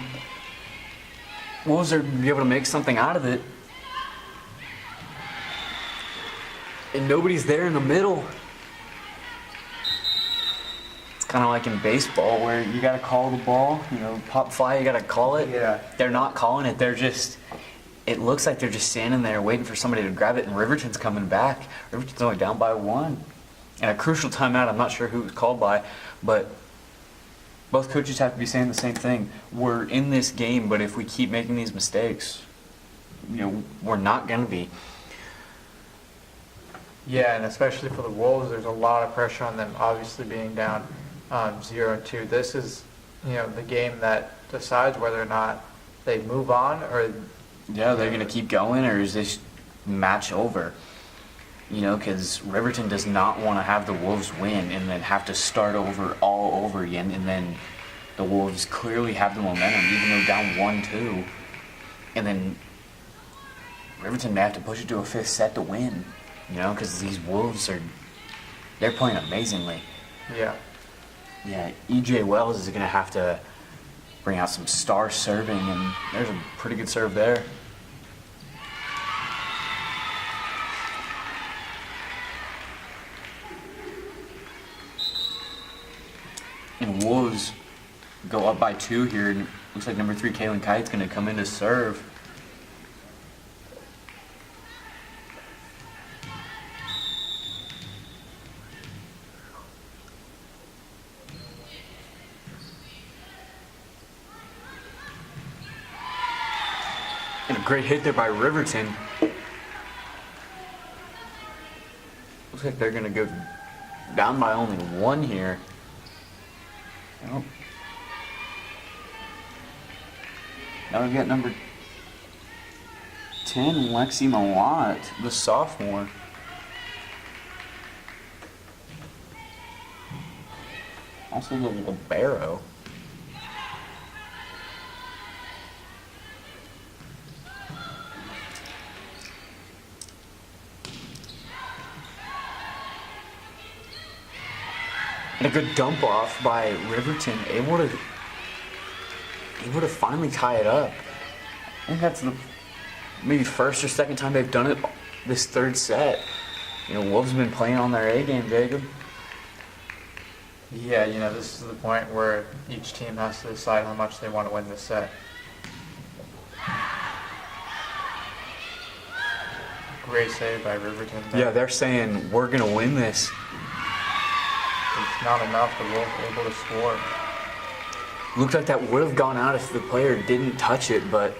Wolves are be able to make something out of it. And nobody's there in the middle. It's kind of like in baseball where you got to call the ball, pop fly, you got to call it. Yeah. They're not calling it. It looks like they're just standing there waiting for somebody to grab it, and Riverton's coming back. Riverton's only down by 1. And a crucial timeout, I'm not sure who it was called by, but both coaches have to be saying the same thing. We're in this game, but if we keep making these mistakes, we're not going to be. Yeah, and especially for the Wolves, there's a lot of pressure on them, obviously being down 0-2. This is, the game that decides whether or not they move on or... Yeah, they're going to keep going, or is this match over? Because Riverton does not want to have the Wolves win and then have to start over all over again, and then the Wolves clearly have the momentum, even though down 1-2. And then Riverton may have to push it to a 5th set to win. You know, because these Wolves they're playing amazingly. Yeah. Yeah, EJ Wells is going to have to bring out some star serving, and there's a pretty good serve there. And Wolves go up by 2 here, and looks like number 3, Kaylin Kite's going to come in to serve. And a great hit there by Riverton. Looks like they're going to go down by only 1 here. Oh. Now we've got number 10, Lexi Mawat, the sophomore. Also the libero. And a good dump off by Riverton, able to finally tie it up. I think that's the maybe first or second time they've done it this 3rd set. You know, Wolves have been playing on their A game, Jacob. Yeah, you know, this is the point where each team has to decide how much they want to win this set. Great save by Riverton. Yeah, they're saying we're gonna win this. It's not enough. The Wolves were able to score. Looked like that would have gone out if the player didn't touch it, but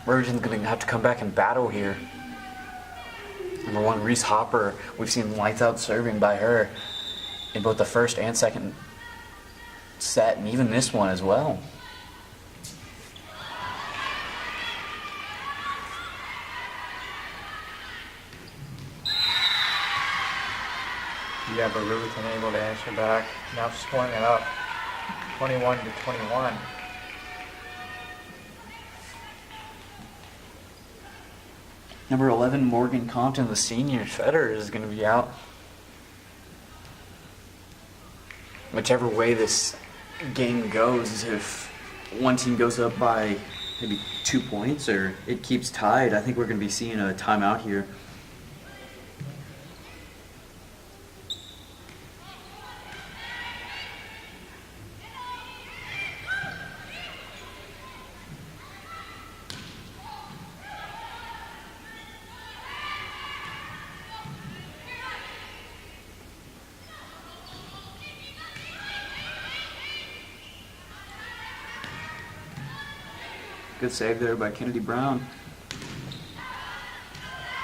Riverton's gonna have to come back and battle here. Number 1, Reese Hopper. We've seen lights out serving by her in both the first and second set, and even this one as well. Yeah, but Riverton able to answer back. Now scoring it up, 21-21. Number 11, Morgan Compton, the senior setter, is going to be out. Whichever way this game goes, if one team goes up by maybe 2 points or it keeps tied, I think we're going to be seeing a timeout here. Good save there by Kennedy Brown.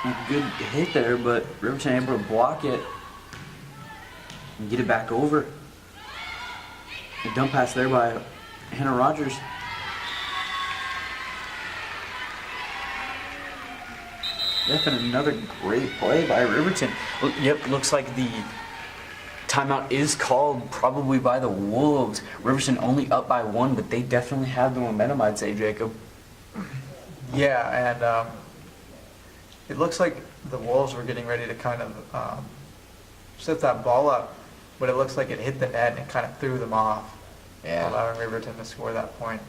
A good hit there, but Riverton able to block it and get it back over. A dump pass there by Hannah Rogers. Yep, and another great play by Riverton. Yep, looks like the timeout is called probably by the Wolves. Riverton only up by 1, but they definitely have the momentum, I'd say, Jacob. Yeah, and it looks like the Wolves were getting ready to kind of set that ball up, but it looks like it hit the net and it kind of threw them off, allowing Riverton to score that point.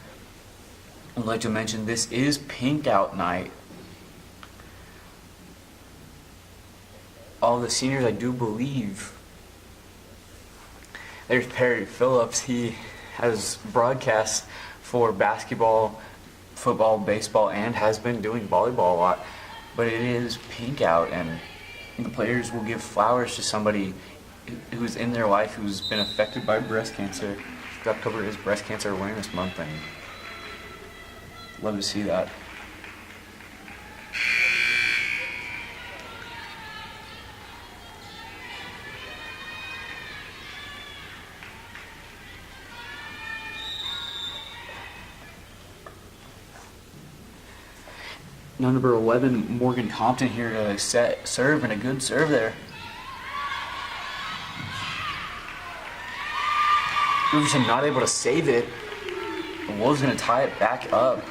I'd like to mention this is pink out night. All the seniors, I do believe. There's Perry Phillips. He has broadcasts for basketball, football, baseball, and has been doing volleyball a lot. But it is pink out, and the players will give flowers to somebody who's in their life who's been affected by breast cancer. October is Breast Cancer Awareness Month, and love to see that. Now number 11, Morgan Compton here to set serve, and a good serve there. Riverton not able to save it. The Wolves going to tie it back up.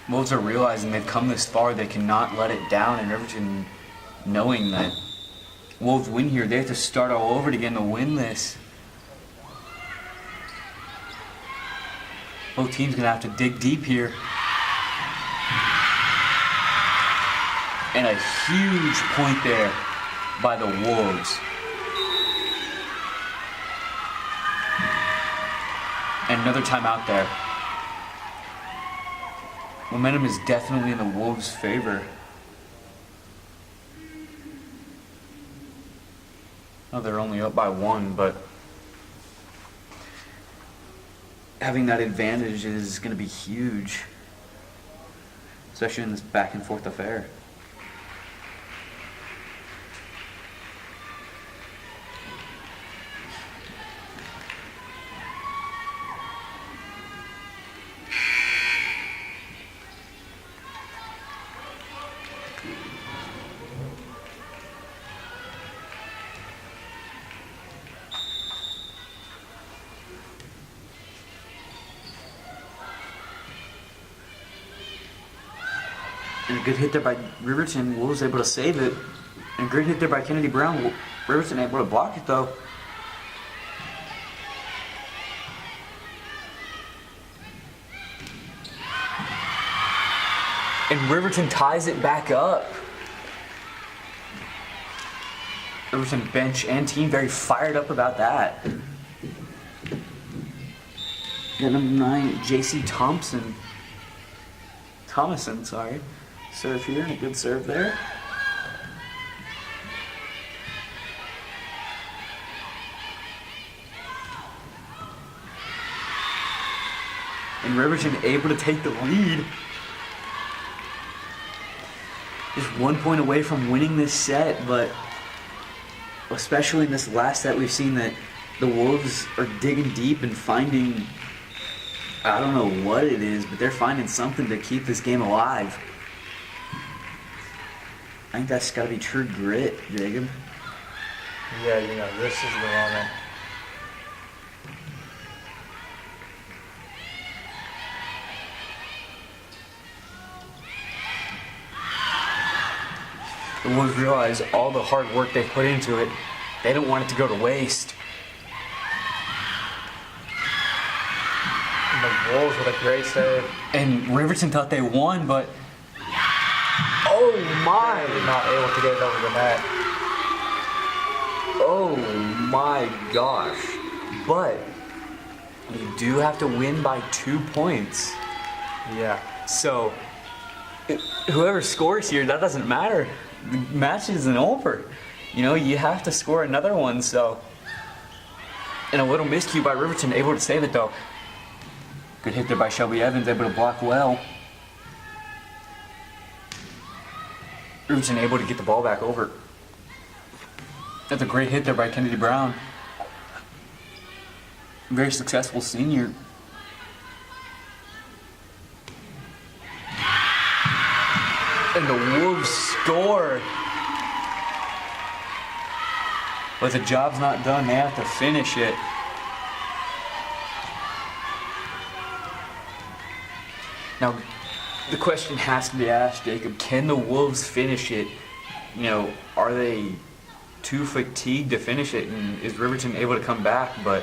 Wolves are realizing they've come this far, they cannot let it down, and Riverton, knowing that Wolves win here, they have to start all over again to win this. Both teams gonna have to dig deep here. And a huge point there by the Wolves. And another timeout there. Momentum is definitely in the Wolves' favor. Oh, they're only up by 1, but having that advantage is going to be huge, especially in this back and forth affair. And a good hit there by Riverton. Wolves able to save it. And a great hit there by Kennedy Brown. Riverton able to block it though. And Riverton ties it back up. Riverton bench and team very fired up about that. Got number 9, J.C. Thomason, sorry. Serve here, and a good serve there. And Riverton able to take the lead. Just 1 point away from winning this set, but especially in this last set, we've seen that the Wolves are digging deep and finding, I don't know what it is, but they're finding something to keep this game alive. I think that's got to be true grit, Jacob. Yeah, this is the moment. The Wolves realize all the hard work they put into it, they don't want it to go to waste. And the Wolves with a great save. And Riverton thought they won, but oh my! Not able to get it over the net. Oh my gosh. But you do have to win by 2 points. Yeah. So whoever scores here, that doesn't matter. The match isn't over. You have to score another one, so. And a little miscue by Riverton, able to save it though. Good hit there by Shelby Evans, able to block well. Riverton able to get the ball back over. That's a great hit there by Kennedy Brown. Very successful senior. And the Wolves score. But the job's not done. They have to finish it. Now, the question has to be asked, Jacob. Can the Wolves finish it? Are they too fatigued to finish it? And is Riverton able to come back? But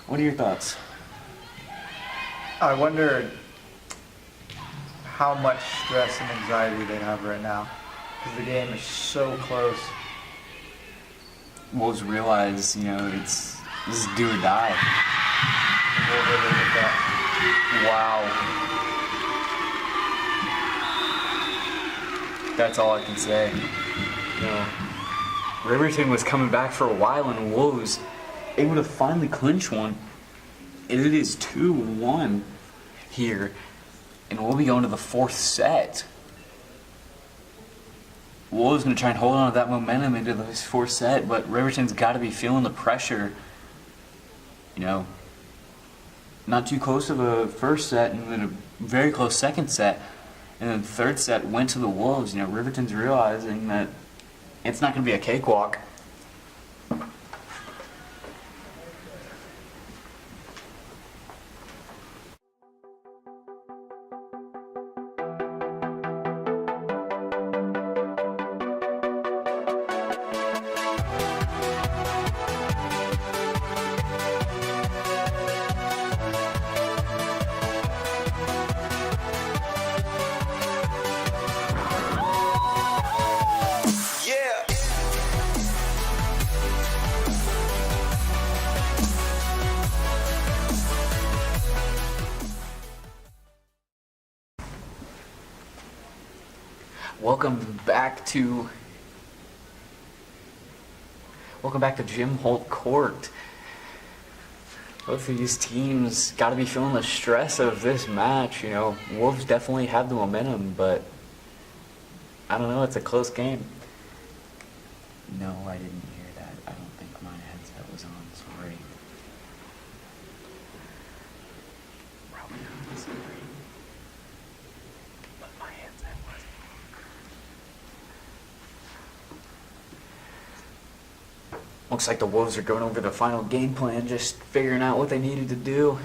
what are your thoughts? I wonder how much stress and anxiety they have right now, because the game is so close. Wolves realize, this is do or die. Wow. That's all I can say. Riverton was coming back for a while, and Wolves able to finally clinch one. And it is 2-1 here. And we'll be going to the 4th set. Wolves going to try and hold on to that momentum into this 4th set, but Riverton's got to be feeling the pressure. Not too close of a first set, and then a very close second set. And then the 3rd set went to the Wolves. Riverton's realizing that it's not going to be a cakewalk. Welcome back to Jim Holt Court. Both of these teams got to be feeling the stress of this match. You know, Wolves definitely have the momentum, but I don't know, it's a close game. No, I didn't hear that. I don't think my headset was on. Sorry. Probably not. Sorry. But my headset was on. Looks like the Wolves are going over the final game plan, just figuring out what they needed to do.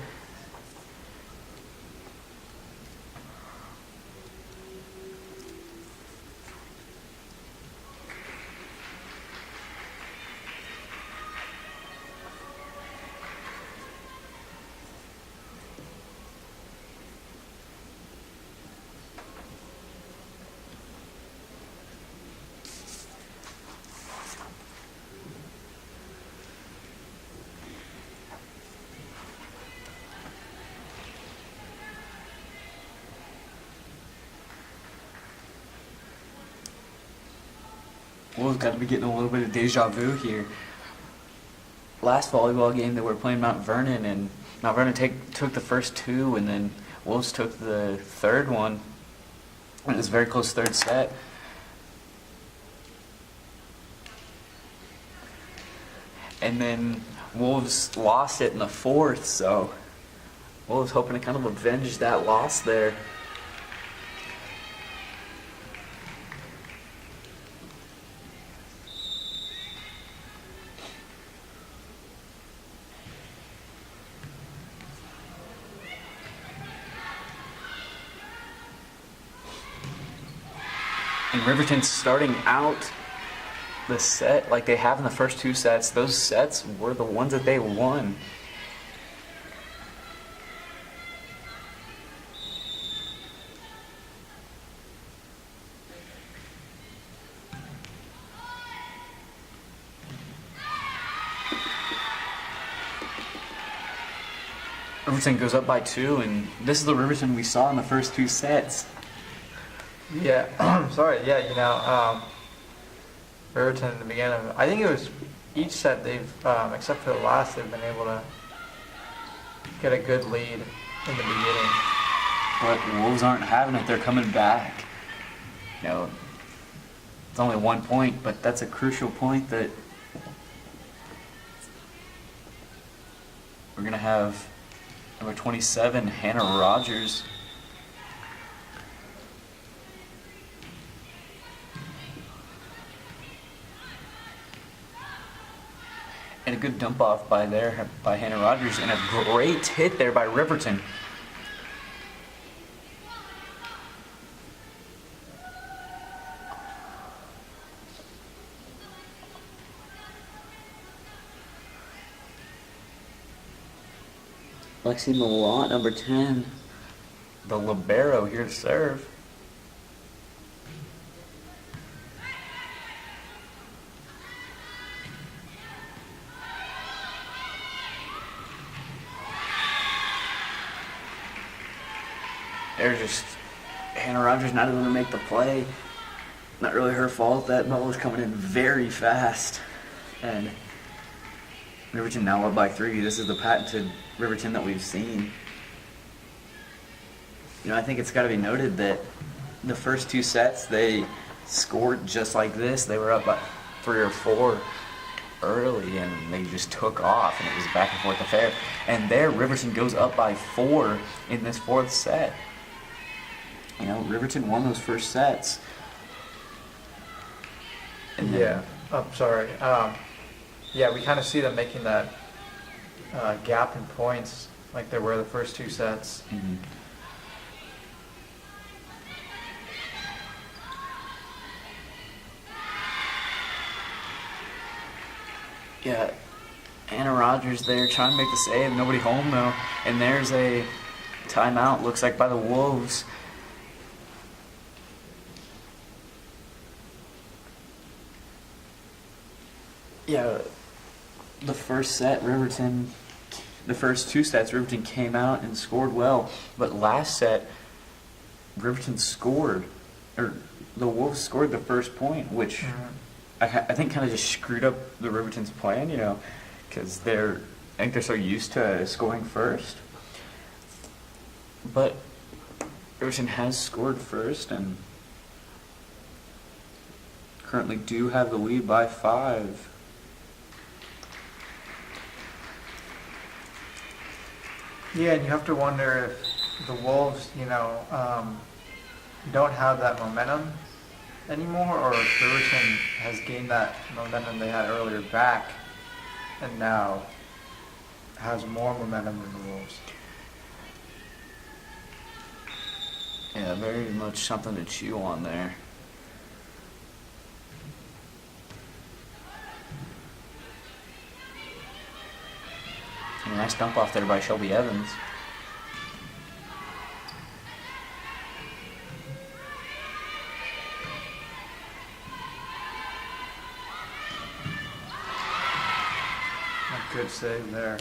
Wolves got to be getting a little bit of deja vu here. Last volleyball game, they were playing Mount Vernon, and Mount Vernon took the first two, and then Wolves took the third one. And it was a very close third set. And then Wolves lost it in the fourth, so Wolves hoping to kind of avenge that loss there. And Riverton's starting out the set like they have in the first two sets. Those sets were the ones that they won. Riverton goes up by 2, and this is the Riverton we saw in the first two sets. Yeah, sorry. Yeah, Riverton in the beginning. I think it was each set they've, except for the last, they've been able to get a good lead in the beginning. But Wolves aren't having it. They're coming back. You know, it's only 1 point, but that's a crucial point that we're gonna have number 27, Hannah Rogers. And a good dump off by Hannah Rogers, and a great hit there by Riverton. Lexi Malott, number 10. The libero here to serve. They're just, Hannah Rogers not able to make the play. Not really her fault. That ball was coming in very fast. And Riverton now up by 3. This is the patented Riverton that we've seen. You know, I think it's got to be noted that the first two sets, they scored just like this. They were up by 3 or 4 early, and they just took off, and it was a back and forth affair. And there, Riverton goes up by 4 in this fourth set. You know, Riverton won those first sets. And then, Yeah, I'm sorry. Yeah, we kind of see them making that gap in points like there were the first two sets. Mhm. Yeah, Hannah Rogers there trying to make the save. Nobody home though. And there's a timeout, looks like by the Wolves. Yeah, the first two sets, Riverton came out and scored well. But last set, Riverton scored or the Wolves scored the first point, which I think kind of just screwed up the Riverton's plan, you know, because I think they're so used to scoring first. But Riverton has scored first and currently do have the lead by 5. Yeah, and you have to wonder if the Wolves, you know, don't have that momentum anymore, or if Riverton has gained that momentum they had earlier back and now has more momentum than the Wolves. Yeah, very much something to chew on there. A nice dump off there by Shelby Evans. A good save there.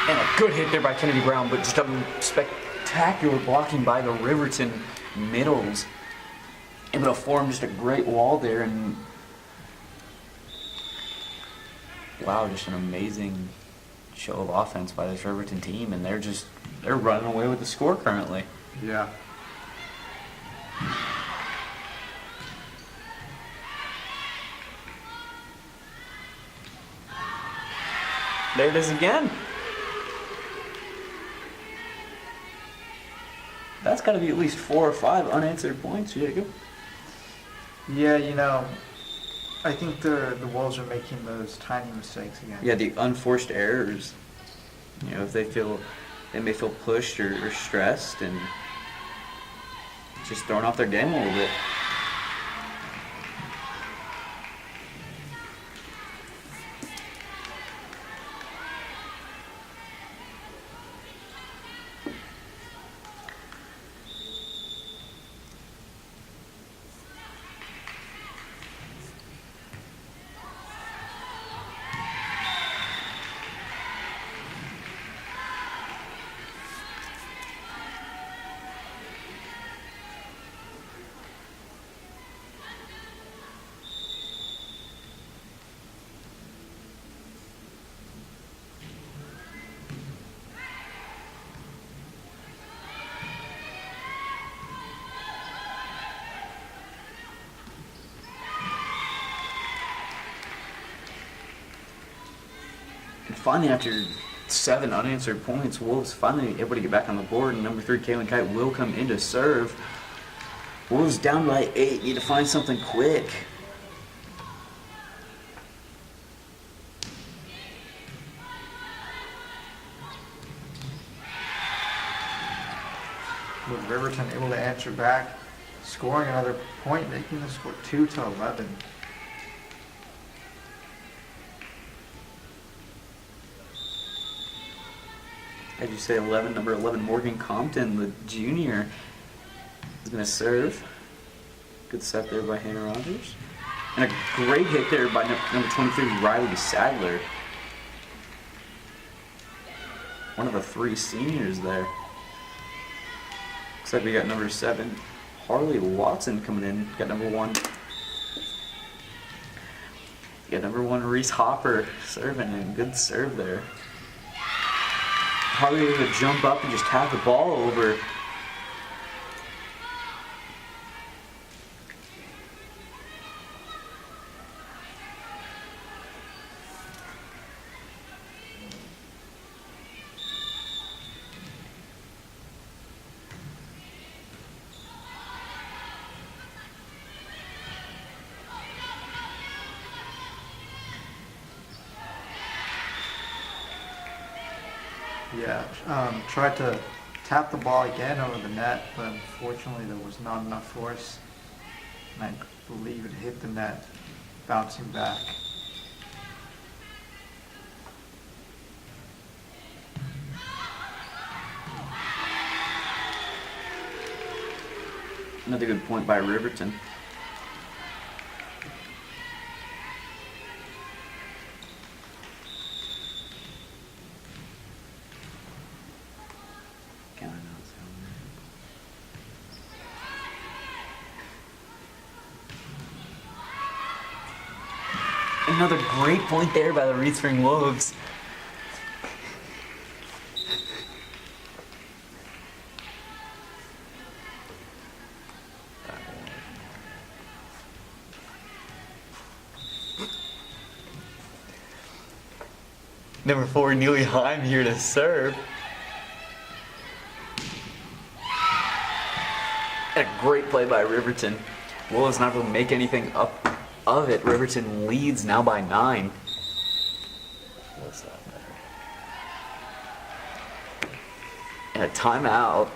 And a good hit there by Kennedy Brown, but just a spectacular blocking by the Riverton middles. Able to form just a great wall there, and wow, just an amazing show of offense by this Riverton team, and they're running away with the score currently. Yeah. There it is again. That's got to be at least 4 or 5 unanswered points, Jacob. Yeah, you know, I think the Wolves are making those tiny mistakes again. Yeah, the unforced errors. You know, if they may feel pushed or stressed and just throwing off their game a little bit. And finally, after 7 unanswered points, Wolves finally able to get back on the board, and number 3, Kaylin Kite, will come in to serve. Wolves down by 8, need to find something quick. With Riverton able to answer back, scoring another point, making the score 2-11. As you say, number 11, Morgan Compton, the junior, is going to serve. Good set there by Hannah Rogers. And a great hit there by number 23, Riley Sadler. One of the 3 seniors there. Looks like we got number 7, Harley Watson coming in. Got number 1. Got number 1, Reese Hopper serving, and good serve there. Harley able to jump up and just tap the ball over. Yeah, tried to tap the ball again over the net, but unfortunately there was not enough force. And I believe it hit the net, bouncing back. Another good point by Riverton. Another great point there by the Reed Spring Wolves. Number 4, Neely Heim here to serve. And a great play by Riverton. Wolves not able to make anything up of it. Riverton leads now by 9. What's that better? And a timeout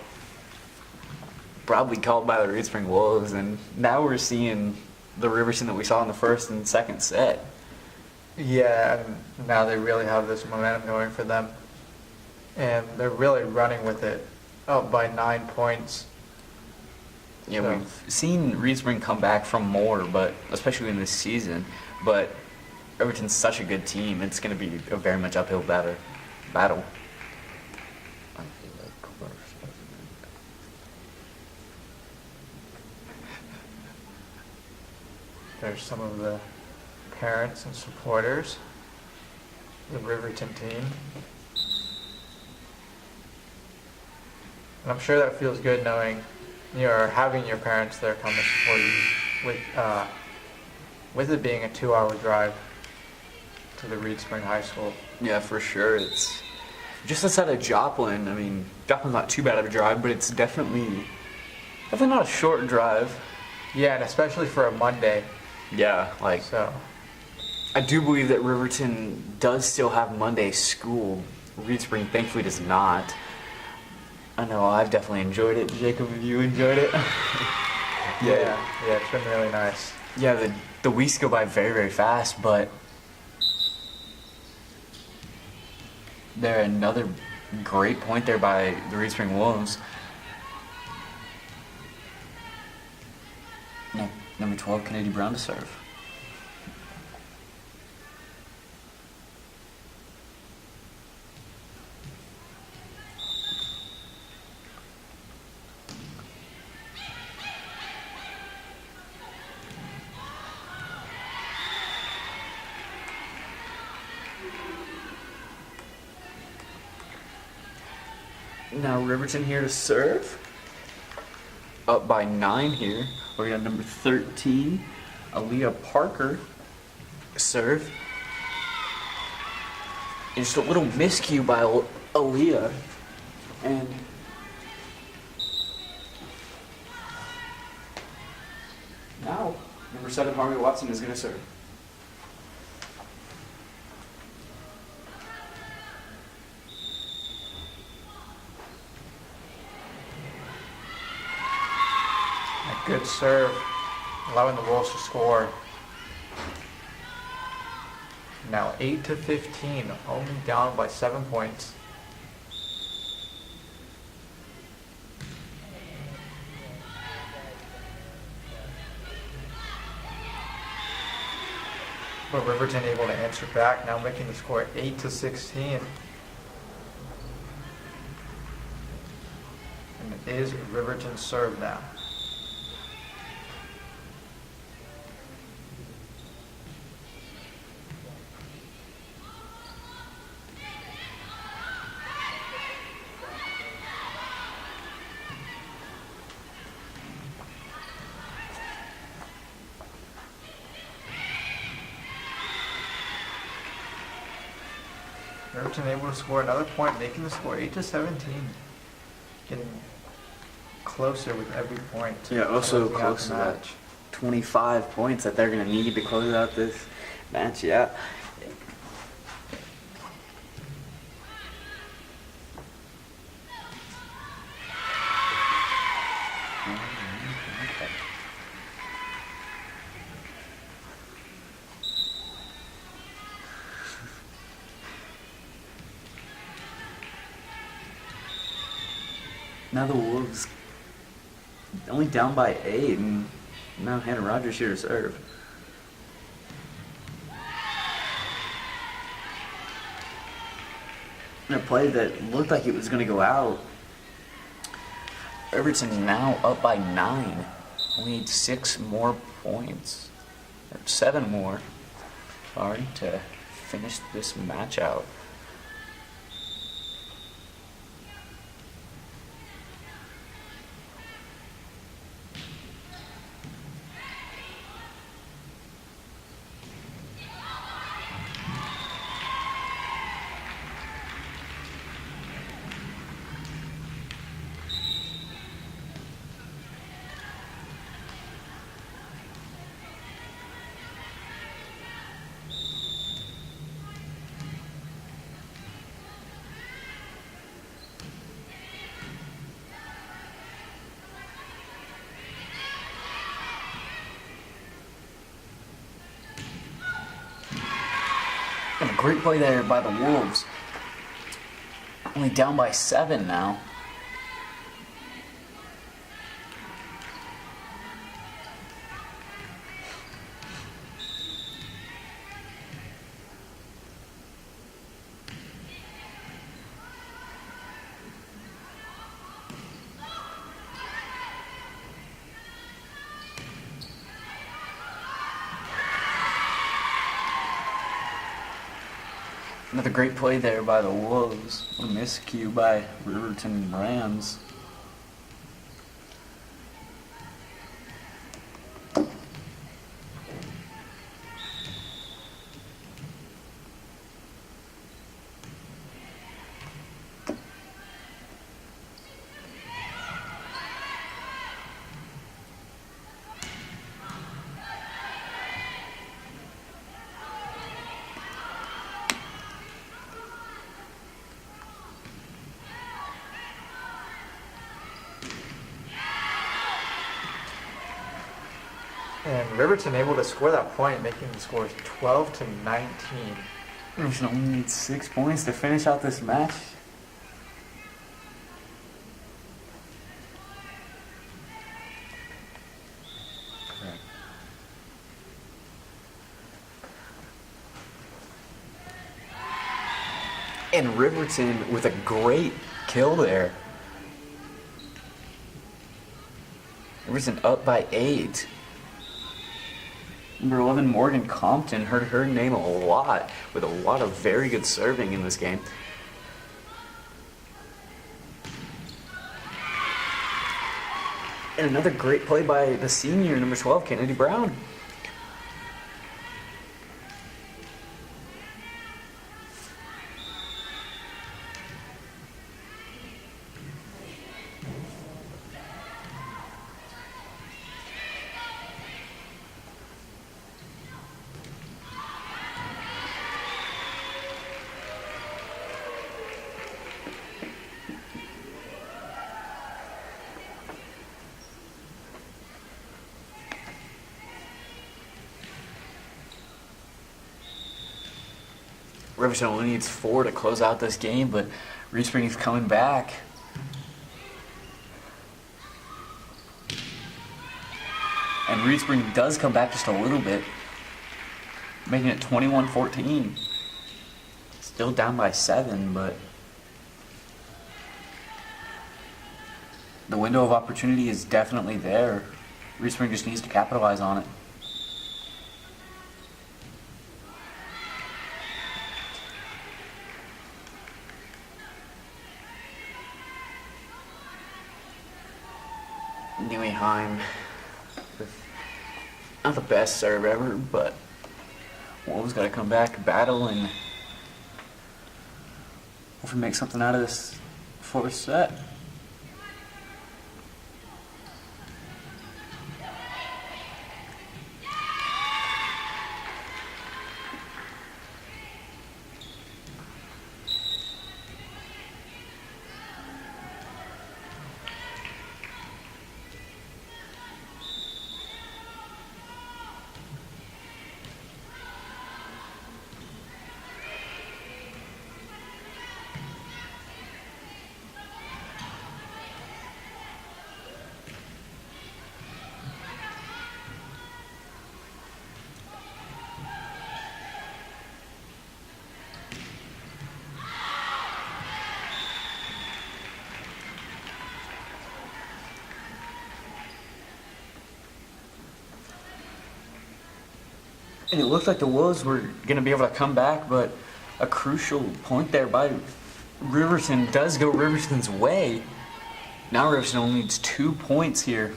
probably called by the Reed Spring Wolves, and now we're seeing the Riverton that we saw in the first and second set. Yeah, and now they really have this momentum going for them. And they're really running with it, up by 9 points. Yeah, So- we've seen Reed Spring come back from more, but especially in this season. But Riverton's such a good team; it's going to be a very much uphill battle. I feel like worse. There's some of the parents and supporters, the Riverton team. And I'm sure that feels good knowing, having your parents there come to support you with it being a 2-hour drive to the Reed Spring High School. Yeah, for sure. It's just outside of Joplin. I mean, Joplin's not too bad of a drive, but it's definitely not a short drive. Yeah, and especially for a Monday. Yeah, like So, I do believe that Riverton does still have Monday school. Reed Spring thankfully does not. I know I've definitely enjoyed it. Jacob, have you enjoyed it? yeah, it's been really nice. Yeah, the weeks go by very, very fast, but there another great point there by the Reed Spring Wolves. No, number 12, Kennedy Brown to serve. Now Riverton here to serve. Up by 9 here. We got number 13, Aaliyah Parker, serve. And just a little miscue by Aaliyah. And now number 7, Harvey Watson is going to serve. A good serve, allowing the Wolves to score. Now 8-15, only down by 7 points. But Riverton able to answer back, now making the score 8-16. And it is Riverton's serve now. Riverton able to score another point, making the score 8-17. Getting closer with every point. Yeah, also Closing out close the to that match. 25 points that they're going to need to close out this match, yeah. Now the Wolves only down by 8, and now Hannah Rogers here to serve. In a play that looked like it was going to go out. Everton's now up by 9. We need 6 more points. Or 7 more. starting to finish this match out. And a great play there by the Wolves. Only down by 7 now. Another great play there by the Wolves. What a miscue by Riverton Rams. And Riverton able to score that point, making the scores 12-19. Riverton only needs 6 points to finish out this match. Correct. And Riverton with a great kill there. Riverton up by 8. Number 11, Morgan Compton, heard her name a lot, with a lot of very good serving in this game. And another great play by the senior, number 12, Kennedy Brown. Riverton only needs 4 to close out this game, but Reed Springs coming back. And Reed Springs does come back just a little bit, making it 21-14. Still down by 7, but the window of opportunity is definitely there. Reed Springs just needs to capitalize on it. Neuheim, not the best serve ever, but Wolves got to come back, battle, and hopefully make something out of this fourth set. And it looked like the Wolves were going to be able to come back, but a crucial point there by Riverton does go Riverton's way. Now Riverton only needs 2 points here.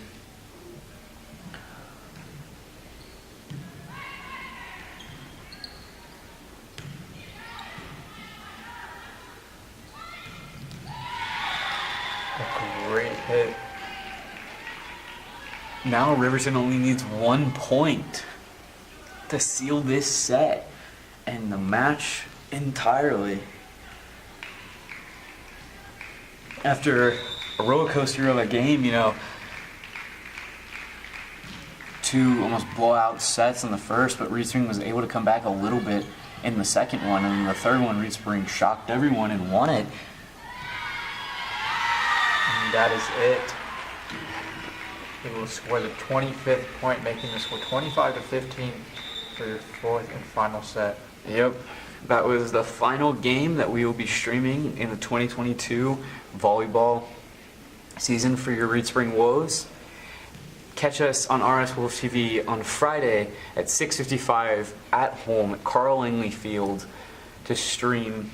A great hit. Now Riverton only needs 1 point to seal this set and the match entirely. After a roller coaster of a game, you know, 2 almost blowout sets in the first, but Reed Spring was able to come back a little bit in the second one, and in the third one, Reed Spring shocked everyone and won it. And that is it. He will score the 25th point, making the score 25-15 for your 4th and final set. Yep, that was the final game that we will be streaming in the 2022 volleyball season for your Reed Spring Wolves. Catch us on RS Wolves TV on Friday at 6:55 at home at Carl Langley Field to stream